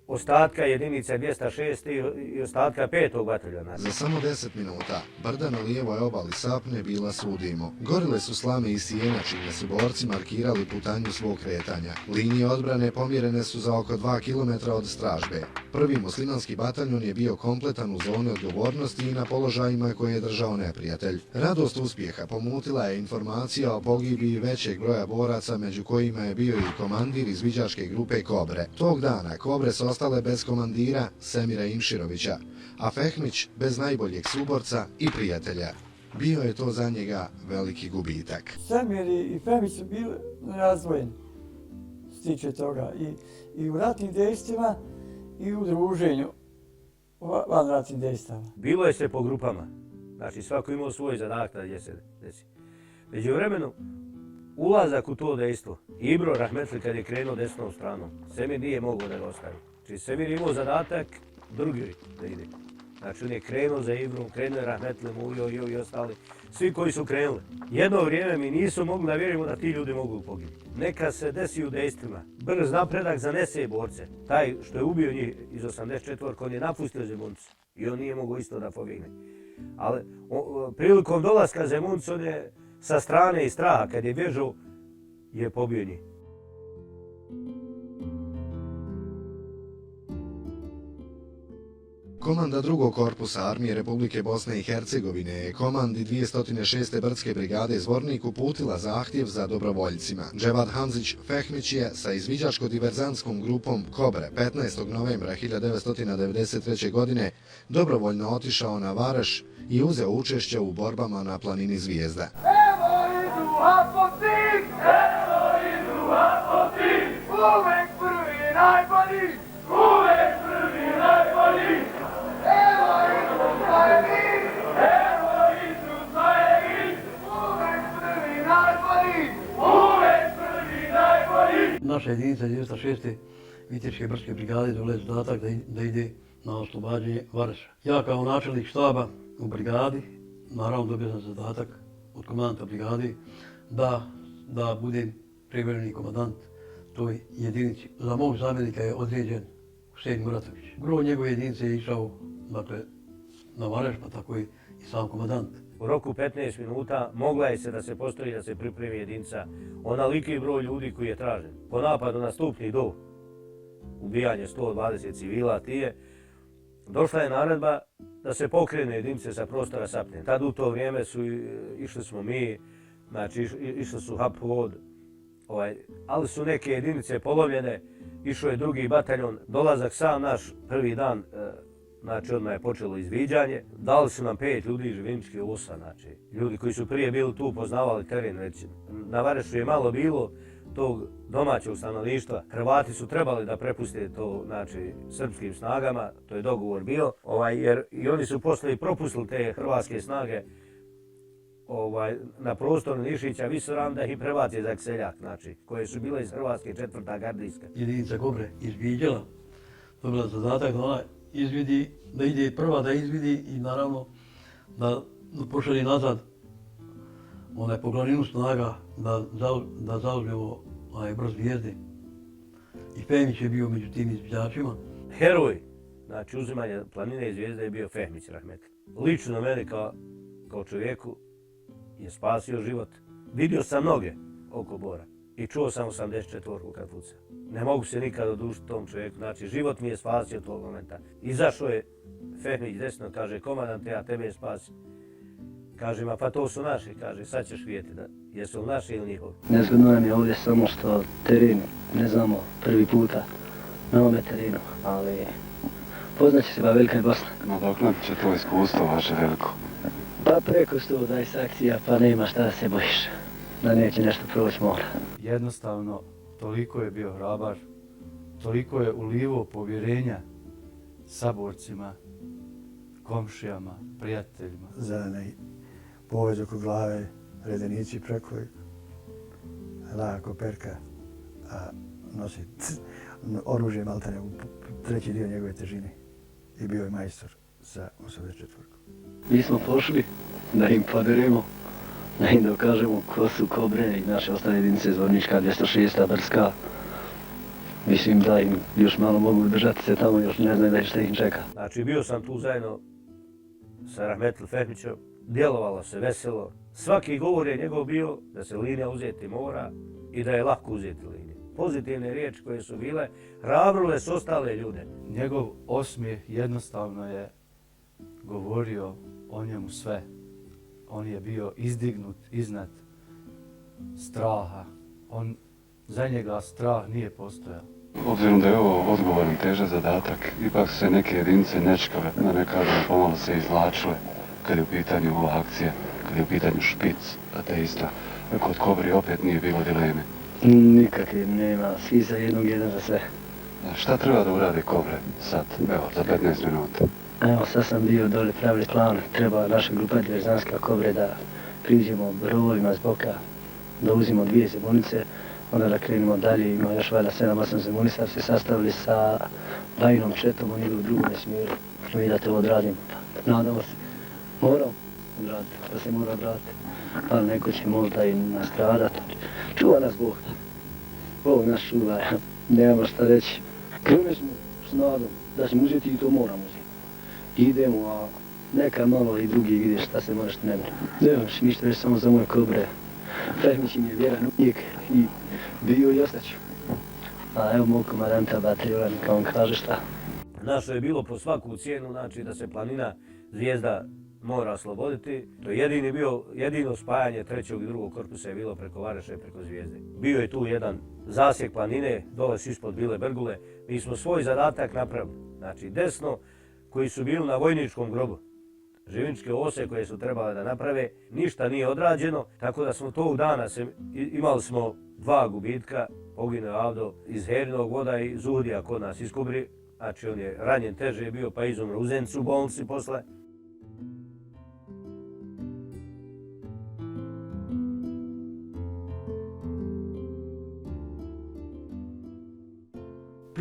ostatka jedinica 206. i ostatka 5. bataljona. Za samo 10 minuta brda na lijevoj obali Sapne bila sudimo. Gorile su slame i sjena čime su borci markirali putanju svog kretanja. Linije odbrane pomjerene su za oko 2 km od stražbe. Prvi muslimanski bataljon je bio kompletan u zoni odgovornosti i na položajima koje je držao neprijatelj. Radost uspjeha pomutila je informacija o pogibiji većeg broja boraca, među kojima je bio i komandir izviđačke grupe Kobre. Tog dana Kobre su ostale bez komandira Semira Imširovića, a Fehmić bez najboljeg suborca i prijatelja. Bio je to za njega veliki gubitak. Semir i Fehmić su bili razdvojeni s tiče toga i u ratnim dejstvima i u druženju van ratnim dejstvama. Bilo je se po grupama, znači svako imao svoj zadatak gdje se desi. Među vremenu, ulazak u to dejstvo, Ibro Rahmetli kad je krenuo desnom stranom, Semir nije mogao da ga ostavi. Znači Semir je imao zadatak drugi da ide. Znači on je krenuo za Ibrom, krenuo je Rahmetli, Mujo i ostali, svi koji su krenuli. Jedno vrijeme mi nisu mogli da vjerujemo da ti ljudi mogu poginuti. Neka se desi u dejstvima, brz napredak zanese borce. Taj što je ubio njih iz 84. on je napustio Zemuncu i on nije mogao isto da pobjegne. Ali prilikom dolaska Zemuncu on je sa strane i straha, kad je bježao, je pobio njih. Komanda 2. korpusa Armije Republike Bosne i Hercegovine je komandi 206. brdske brigade Zvornik uputila zahtjev za dobrovoljcima. Dževad Hamzić Fehmić je sa izviđačko-diverzantskom grupom Kobre 15. novembra 1993. godine dobrovoljno otišao na Varaš i uzeo učešće u borbama na planini Zvijezda. Evo idu apoti, uvek prvi najbolji, uvek prvi najbolji. Evo idu zmajevi, uvek prvi najbolji, uvek prvi najbolji. Naša jedinica 206. Viteške brdske brigade dobila je zadatak da ide na oslobađanje Vareša. Ja kao načelnik štaba u brigadi, naravno dobio sam zadatak od komandanta brigade da budem privremeni komandant toj jedinici. Za mog zamjenika je određen Husein Muratović. Broj njegove jedinice je išao na Vareš, pa tako i sam komandant. U roku 15 minuta mogla je se da se postoji da se pripremi jedinica onaliki broj ljudi koji je tražen. Po napadu na Stupni do ubijanje 120 civila tije, došla je naredba da se pokrene jedinice sa prostora Sapne. Tad u to vrijeme išli smo mi, znači išli su Hapvod, ali su neke jedinice polomljene, išao je drugi bataljon, dolazak sam naš prvi dan, znači odmah je počelo izviđanje. Dali su nam 5 ljudi Živiničke 8, znači ljudi koji su prije bili tu poznavali teren već. Na Varešu je malo bilo tog domaćeg stanovništva. Hrvati su trebali da prepuste to, znači, srpskim snagama, to je dogovor bio, jer i oni su poslije propustili te hrvatske snage na prostor Nišića, Visoran da ih prebace za Kseljak, znači, koje su bile iz Hrvatske 4. gardijska. Jedinica Kobre izviđala, dobila zadatak da ona izvidi, da ide prva da izvidi i naravno da pošalje nazad po glavninu snaga da zauzmemo brod Zvijezde. I Fehmić je bio među tim izviđačima. Heroj, znači uzimanje planine i Zvijezde je bio Fehmić Rahmetli. Lično meni kao čovjeku je spasio život. Vidio sam noge oko Bora i čuo sam 84 kad puca. Ne mogu se nikad odužiti tom čovjeku, znači život mi je spasio tog momenta. Izašao je Fehmić desno, kaže komandante, ja tebe spasim. Kaže, pa to su naši, kaže, sad ćeš vidjeti da jesu li naši ili njihovi. Nezgodno nam je ovdje samo što teren ne znamo prvi puta na ovome terenu, ali poznaće se Velika i Bosna. No dok nam će to iskustvo vaše veliko? Pa preko 120 akcija, pa nema šta da se bojiš, da neće nešto proći mora. Jednostavno, toliko je bio hrabar, toliko je ulivao povjerenja saborcima, komšijama, prijateljima. Zeleni povez oko glave, redenici preko, lako perka, a nosi oružje maltene u treći dio njegove težine. I bio je majstor za 84. Mi smo pošli da im poderemo, da im dokažemo ko su Kobre i naše ostale jedinice Zvornička, 206. Brska. Mislim da im još malo mogu držati se tamo, još ne znaju da šta ih čeka. Znači bio sam tu zajedno sa Rahmetli Fehmićem, djelovalo se veselo. Svaki govor je njegov bio da se linija uzeti mora i da je lako uzeti liniju. Pozitivne riječi koje su bile hrabrile su ostale ljude. Njegov osmijeh jednostavno je govorio o njemu sve. On je bio izdignut iznad straha. Za njega strah nije postojao. Obzirom da je ovo odgovoran težak zadatak, ipak se neke jedinice nečkave, da ne kažem pomalo se izvlačile kad je u pitanju ova akcija, kad je u pitanju špic, ateista. Kod Kobri opet nije bilo dileme. Nikakve nema, svi za jednog, jedan za sve. Šta treba da uradi Kobre sad, evo, za 15 minuta? Evo, sad sam bio dole pravili plan, treba naša grupa diverzanska Kobre da priđemo rovovima s boka, da uzimo 2 zemunice, onda da krenemo dalje, ima još valjda 7-8 zemunica, se sastavili sa Bajinom Četom, oni idu u drugom smjeru. Mi da to odradimo, nadamo se. Moramo odraditi, to se mora odraditi. Pa neko će možda i nastradati. Čuva nas Bog. Bog nas čuva, nemamo šta reći. Krenuli smo s nadom da ćemo uzeti i to moramo uzeti. Idemo, a neka malo i drugi vide šta se može šta ne može. Nemaš ništa reći samo za moje Kobre. Fehmić im je vjeran uvijek i bio i ostaću. A evo mog komadanta Batriona, kao on kaže šta. Naše je bilo po svaku cijenu, znači da se planina Zvijezda mora osloboditi. To je jedino spajanje 3. i 2. korpusa je bilo preko Vareša i preko Zvijezde. Bio je tu jedan zasjek planine, dole su ispod bile Brgule. Mi smo svoj zadatak napravili. Znači desno, koji su bili na vojničkom grobu. Živiničke ose koje su trebale da naprave, ništa nije odrađeno, tako da smo tog dana imali smo 2 gubitka, poginuo je Avdo iz Herinog voda i Zuhdija kod nas iz Kubri, znači on je ranjen teže bio pa izumro u Zencu u bolnici posle.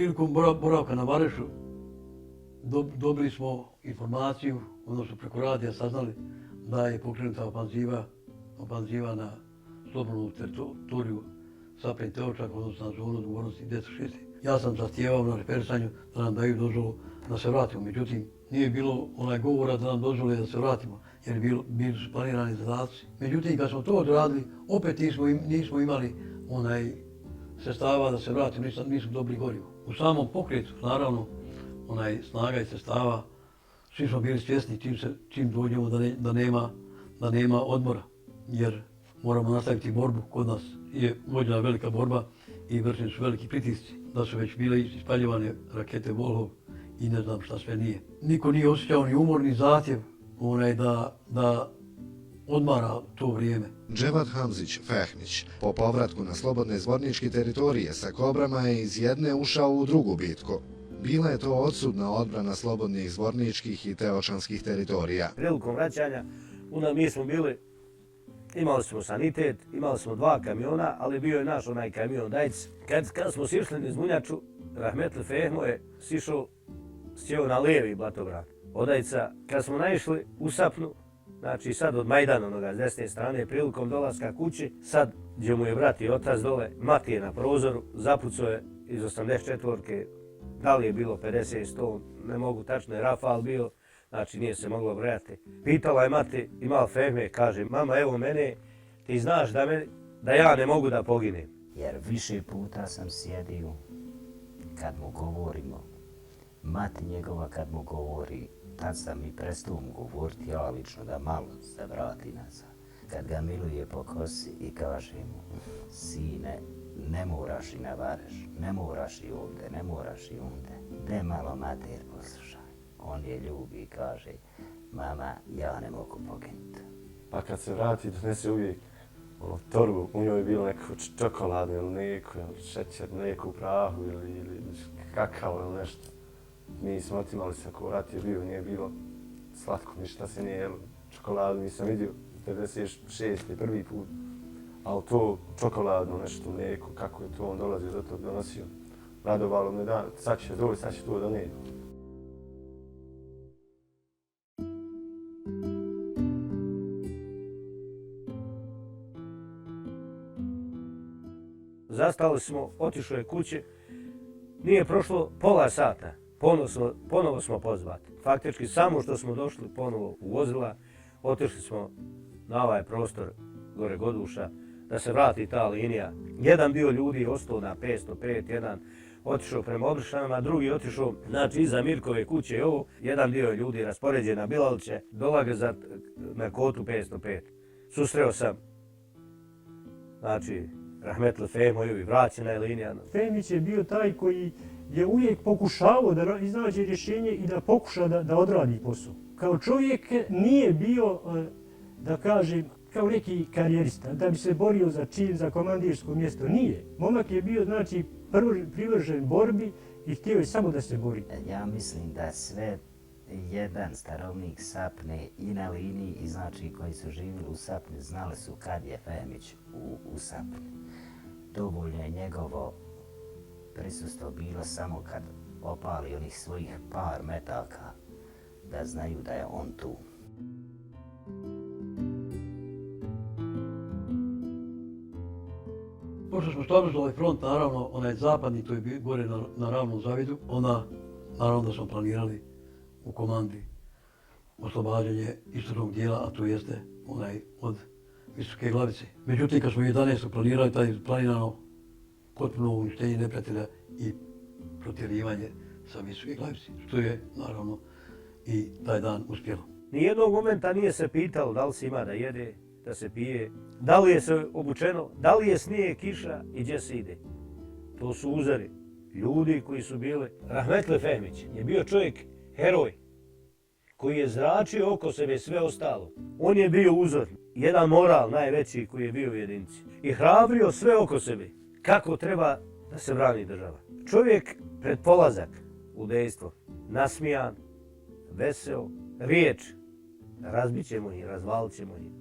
prilikom boravka na Varešu dobili smo informaciju, odnosno preko radija saznali da je pokrenuta ofanziva na slobodnu teritoriju Sapne Teočak, odnosno na zonu odgovornosti 206. Ja sam zahtijevao na referisanju da nam daju dozvolu da se vratimo, međutim nije bilo govora da nam dozvole da se vratimo, jer bili su planirani zadaci. Međutim, kad smo to odradili, opet nismo imali sredstava da se vratimo, nismo dobili gorivo. U samom pokretu, naravno, snaga i sredstava, svi smo bili svjesni čim dođemo da nema odmora, jer moramo nastaviti borbu. Kod nas je vođena velika borba i vršeni su veliki pritisci, da su već bile ispaljivane rakete Volhov i ne znam šta sve nije. Niko nije osjećao ni umor, ni zahtjev da odmara to vrijeme. Dževad Hamzić Fehmić po povratku na slobodne zborničke teritorije sa Kobrama je iz jedne ušao u drugu bitku. Bila je to odsudna odbrana slobodnih zborničkih i teočanskih teritorija. Prilikom vraćanja mi smo bili, imali smo sanitet, imali smo 2 kamiona, ali bio je naš onaj kamion Dajc. Kad smo sišli niz Munjaču, Rahmetli Fehmo je sjeo na lijevi blatobran od Dajca. Kad smo naišli u Sapnu, znači sad od Majdana onoga s desne strane, prilikom dolaska kući, sad gdje mu je brat i otac dole, mati je na prozoru, zapucao je iz 84-ke, da li je bilo 50-100, ne mogu tačno, je Rafal bio, znači nije se moglo brojati. Pitala je mati, imala Fehme, kaže, mama evo mene, ti znaš da ja ne mogu da poginem. Jer više puta sam sjedio kad mu govorimo, mati njegova kad mu govori, tad sam mi prestao mu govoriti, ja lično da malo se vrati nazad. Kad ga miluje po kosi i kaže mu, sine, ne moraš i na Vareš, ne moraš i ovdje, ne moraš i ovdje. De malo mater poslušaj. On je ljubi i kaže, mama, ja ne mogu poginuti. Pa kad se vrati, donese uvijek torbu, u njoj je bilo neko čokoladno ili mlijeko, ili šećer, mlijeko u prahu ili kakao ili nešto. Mi smo otimali se ako rat je bio, nije bilo slatko, ništa se nije jelo. Čokoladu nisam vidio, 96. prvi put. Ali to čokoladno nešto, mlijeko, kako je to on dolazio do tog donosio. Radovalo me da sad će to donijeti. Zastali smo, otišao je kuće, nije prošlo pola sata, ponovo smo pozvati. Faktički samo što smo došli ponovo u vozila, otišli smo na ovaj prostor gore Goduša, da se vrati ta linija. Jedan dio ljudi je ostao na 505, jedan otišao prema Obršanama, drugi otišao iza Mirkove kuće i ovo. Jedan dio ljudi raspoređen na Bilaliće, dolaze na kotu 505. Susreo sam, Rahmetli Fehmoju i vraćena je linija. Fehmić je bio taj koji je uvijek pokušavao da iznađe rješenje i da pokuša da odradi posao. Kao čovjek nije bio, da kažem, kao neki karijerista, da bi se borio za čin, za komandirsko mjesto. Nije. Momak je bio, privržen borbi i htio je samo da se bori. Ja mislim da sve jedan starovnik Sapne i na liniji i koji su živjeli u Sapni znali su kad je Fehmić u Sapni. Dovoljno je njegovo prisustvo bilo samo kad opali onih svojih par metaka da znaju da je on tu. Pošto smo stvarili ovaj front, naravno, onaj zapadni, to je bio gore na Ravnom Zavidu, onda, naravno da smo planirali u komandi oslobađanje istočnog dijela, a to jeste onaj od Visoke Glavice. Međutim, kad smo 11. planirali, taj planirano potpuno uništenje neprijatelja i protjerivanje sa Visoke Glavice, što je, naravno, i taj dan uspjelo. Nijednog momenta nije se pitalo da li se ima da jede, da se pije, da li je se obučeno, da li je snijeg, kiša i gdje se ide. To su uzori ljudi koji su bili. Rahmetli Fehmić je bio čovjek heroj koji je zračio oko sebe sve ostalo. On je bio uzor, jedan moral najveći koji je bio u jedinici i hrabrio sve oko sebe kako treba da se brani država. Čovjek pred polazak u dejstvo, nasmijan, veseo, riječ, razbit ćemo ih, razvalit ćemo ih.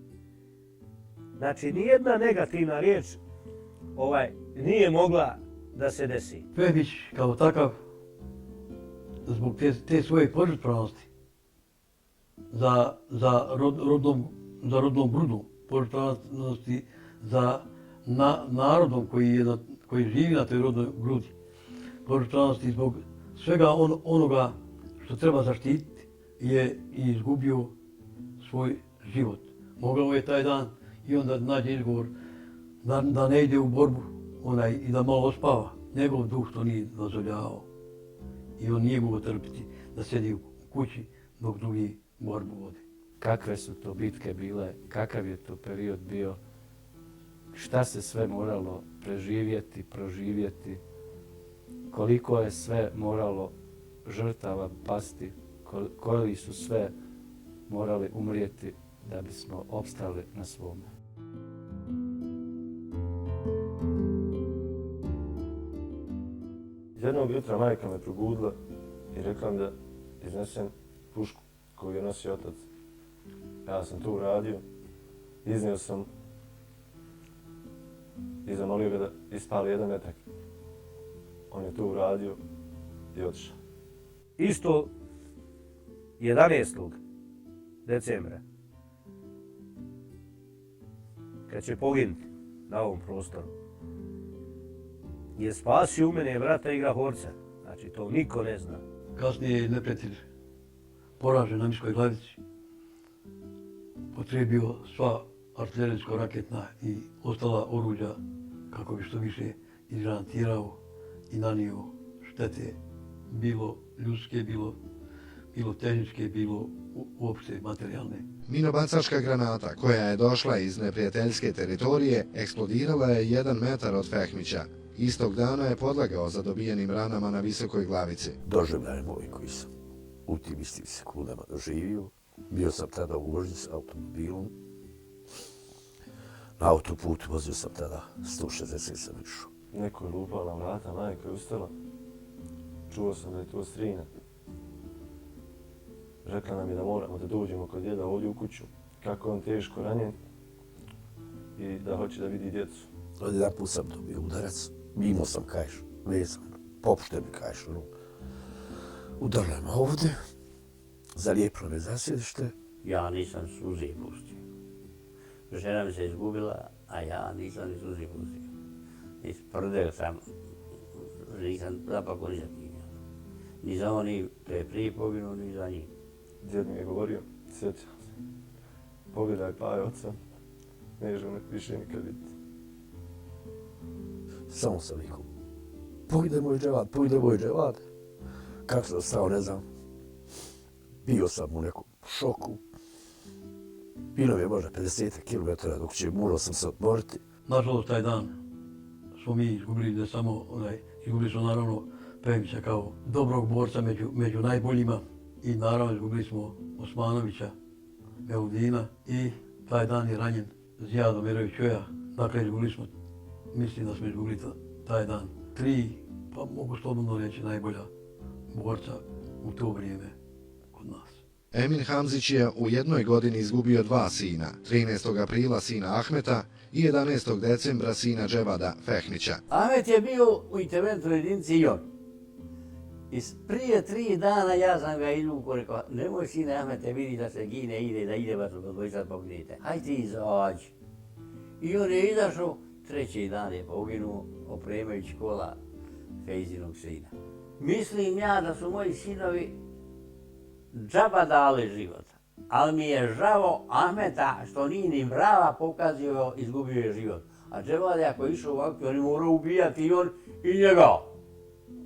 Znači, nijedna negativna riječ nije mogla da se desi. Fehmić kao takav, zbog te svoje požrtvovanosti za rodnom brudu, požrtvovanosti za narodom koji živi na toj rodnoj grudi, požrtvovanosti zbog svega onoga što treba zaštititi je izgubio svoj život. Mogao je taj dan i onda nađe izgovor da ne ide u borbu i da malo ospava. Njegov duh to nije dozvoljavao. I on nije mogao trpiti da sedi u kući dok drugi borbu vode. Kakve su to bitke bile, kakav je to period bio, šta se sve moralo preživjeti, proživjeti, koliko je sve moralo žrtava pasti, koji su sve morali umrijeti da bismo opstali na svome. Jednog jutra majka me probudila i rekla mi da iznesem pušku koju je nosio otac. Ja sam to uradio, iznio sam i zamolio ga da ispali jedan metak. On je to uradio i otišao. Isto 11. decembra, kad će poginuti na ovom prostoru, je spasio u mene brata Igrahorca. Znači, to niko ne zna. Kasnije je neprijatelj poražen na Miškoj glavici, potrebio sva artiljerijsko-raketna i ostala oruđa kako bi što više izgranatirao i nanio štete, bilo ljudske, bilo tehničke, bilo uopšte materijalne. Minobacačka granata koja je došla iz neprijateljske teritorije eksplodirala je 1 metar od Fehmića. Istog dana je podlegao zadobijenim ranama na Visokoj glavici. Doživljaj moj koji sam u tim istim sekundama doživio. Bio sam tada u vožnji s automobilom. Na autoputu vozio sam tada 160 sam išao. Neko je lupao na vrata, majka je ustala. Čuo sam da je to strina. Rekla nam je da moramo da dođemo kod djeda ovdje u kuću, kako je on teško ranjen i da hoće da vidi djecu. Jedan put sam dobio udarac, imao sam kajš, vezan, popušten mi kajš, udarila me ovdje, zalijepilo me za sjedište. Ja nisam suze pustio. Žena mi se izgubila, a ja nisam ni suze pustio. Isprdeo sam, nisam zapako ni za kim. Ni za oni, to je prije poginuo, ni za njih. Djed mi je govorio, sjećam se, pogledaj pa je oca, neću više nikad vidjeti. Samo sam vikao, pojde moj dževad. Kako sam stao, ne znam. Bio sam u nekom šoku. Bilo mi je možda 50 km dok će morao sam se odmoriti. Nažalost, taj dan smo mi izgubili, ne samo izgubili smo naravno Fehmića kao dobrog borca među najboljima i naravno izgubili smo Osmanovića, Meudina i taj dan je ranjen Zijad Omerović Čoja. Dakle, izgubili smo, mislim da smo izgubili taj dan 3, pa mogu slobodno reći najbolja borca u to vrijeme kod nas. Emin Hamzić je u jednoj godini izgubio 2 sina, 13. aprila sina Ahmeta i 11. decembra sina Dževada Fehmića. Ahmet je bio u interventnoj jedinici i on. I prije 3 dana ja sam ga izvukao, rekao, nemoj sine Ahmete, vidi da se gine, da ide vas u sad poginite. Hajde ti izađi. I on je izašao, 3. dan je poginuo, opremajući kola Fejzinog sina. Mislim ja da su moji sinovi džaba dali život, ali mi je žao Ahmeta što nije ni brava pokazio, izgubio je život. A Dževad ako je išao u akciju, on je morao ubijati i on i njega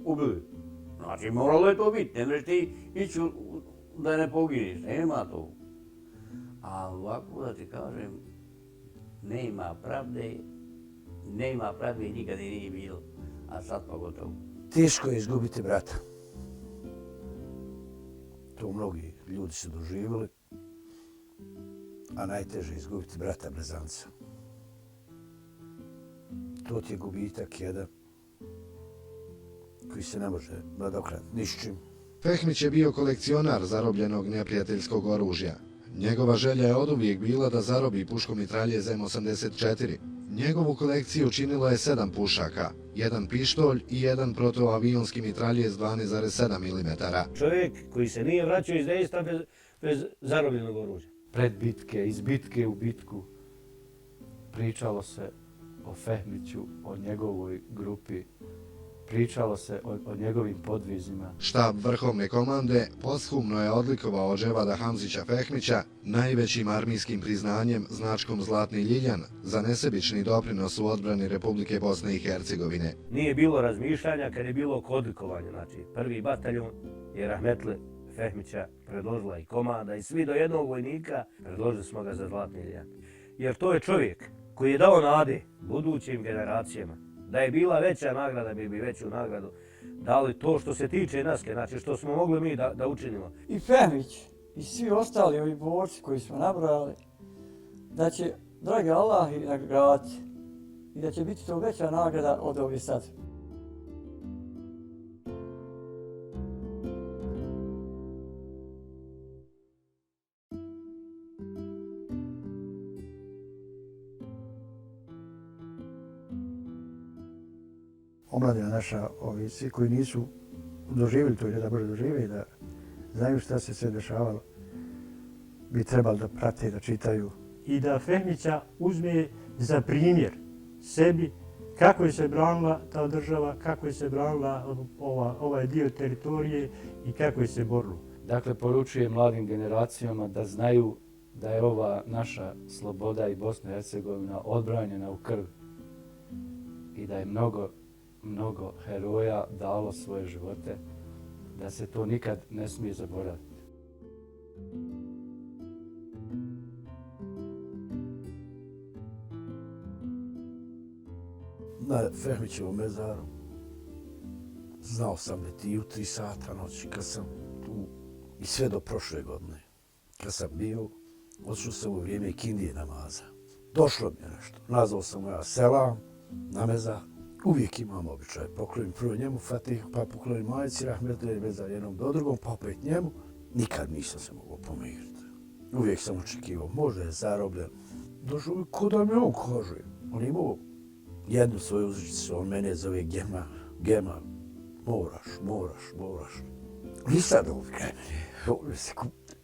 ubili. Znači moralo je to biti, ne možeš ti ići da ne poginiš, nema to. A ovako da ti kažem, nema pravde i nikad i nije bilo, a sad pogotovo. Teško je izgubiti brata. To mnogi ljudi su doživjeli, a najteže je izgubiti brata blizanca. To ti je gubitak jedan koji se ne može nadoknaditi ni s čim. Fehmić je bio kolekcionar zarobljenog neprijateljskog oružja. Njegova želja je oduvijek bila da zarobi puškomitralje M84. Njegovu kolekciju činilo je 7 pušaka, 1 pištolj i 1 protuavionski mitraljez 12,7 mm. Čovjek koji se nije vraćao iz dejstva bez zarobljenog oružja. Pred bitke, iz bitke u bitku, pričalo se o Fehmiću, o njegovoj grupi, pričalo se o njegovim podvizima. Štab vrhovne komande posthumno je odlikovao Dževada Hamzića Fehmića najvećim armijskim priznanjem značkom Zlatni ljiljan za nesebični doprinos u odbrani Republike Bosne i Hercegovine. Nije bilo razmišljanja kad je bilo oko odlikovanja. Znači, 1. bataljon je rahmetli Fehmića predložila i komanda i svi do jednog vojnika predložili smo ga za Zlatni ljiljan. Jer to je čovjek koji je dao nade budućim generacijama. Da je bila veća nagrada, bi veću nagradu dali to što se tiče nas, znači što smo mogli mi da učinimo. I Fehmić i svi ostali ovi borci koji smo nabrali, da će, dragi Allah, i nagraditi i da će biti to veća nagrada od ovih sad. Omladina naša, ovi svi koji nisu doživjeli to i ne da može doživjeti, da znaju šta se sve dešavalo, bi trebali da prate, da čitaju. I da Fehmića uzme za primjer sebi kako je se branila ta država, kako je se branila ovaj dio teritorije i kako je se borilo. Dakle, poručujem mladim generacijama da znaju da je ova naša sloboda i Bosna i Hercegovina odbranjena u krvi i da je mnogo heroja dalo svoje živote, da se to nikad ne smije zaboraviti. Na Fehmićevom mezaru znao sam da i u 3 sata noći kad sam tu i sve do prošle godine. Kad sam bio, odšao sam u vrijeme ikindije namaza. Došlo mi je nešto. Nazvao sam moja selam na mezar. Uvijek imam običaj. Poklonim prvo njemu Fatihu, pa poklonim majici rahmetli mezar jednom do drugom, pa opet njemu. Nikad nisam se mogao pomiriti. Uvijek sam očekivao, možda je zarobljen. Došao mi ko da mi on kaže. On imao jednu svoju uzrečicu, on mene zove Gema, moraš. Nisam da kraj mene, ovo se kupite.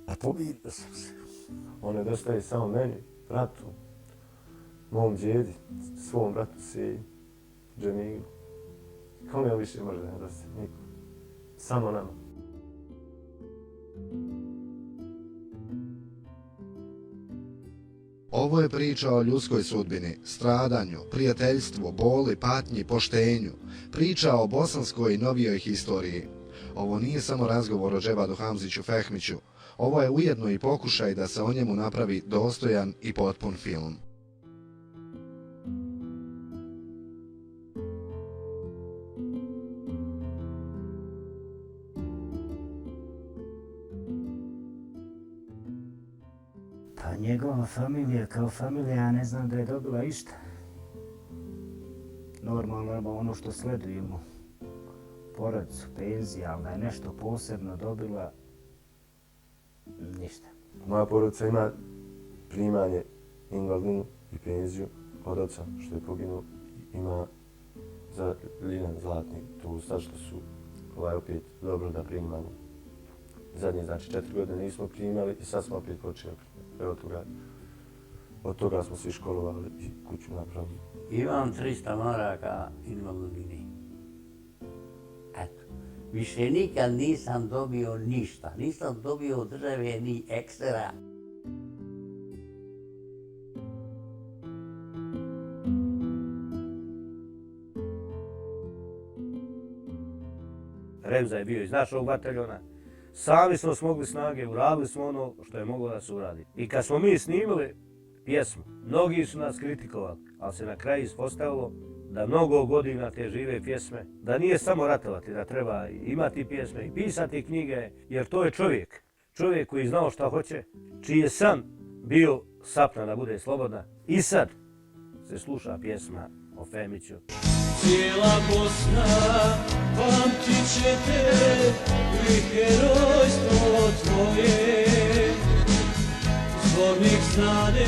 A pomirio sam se. On je dostaje samo meni, bratu, mom djedi, svom bratu Seji, Džemilu. Kome on više može da ne dostaje? Niko. Samo nama. Ovo je priča o ljudskoj sudbini, stradanju, prijateljstvu, boli, patnji, poštenju. Priča o bosanskoj i novijoj historiji. Ovo nije samo razgovor o Dževadu Hamziću Fehmiću. Ovo je ujedno i pokušaj da se o njemu napravi dostojan i potpun film. Pa njegova familija kao familija, ja ne znam da je dobila išta. Normalno ono što sledujemo, porodicu, penzija, ali da je nešto posebno dobila, ništa. Moja porodica ima primanje invalidninu i penziju od oca što je poginuo. Ima za ljiljan zlatni, to sad što su opet dobro da primamo. Zadnje, znači 4 godine nismo primali i sad smo opet počeli. Evo od toga smo svi školovali i kuću napravili. Imam 300 maraka invalidnine. Eto, više nikad nisam dobio ništa. Nisam dobio od države ni ekstra. Remza je bio iz našog bataljona. Sami smo smogli snage, uradili smo ono što je moglo da se uradi. I kad smo mi snimili pjesmu, mnogi su nas kritikovali, ali se na kraju ispostavilo da mnogo godina te žive pjesme, da nije samo ratovati, da treba imati pjesme i pisati knjige, jer to je čovjek. Čovjek koji znao šta hoće, čiji je san bio sapna da bude slobodna. I sad se sluša pjesma o Fehmiću. Cijela Bosna pamtit će te i herojstvo tvoje. Zbornik znade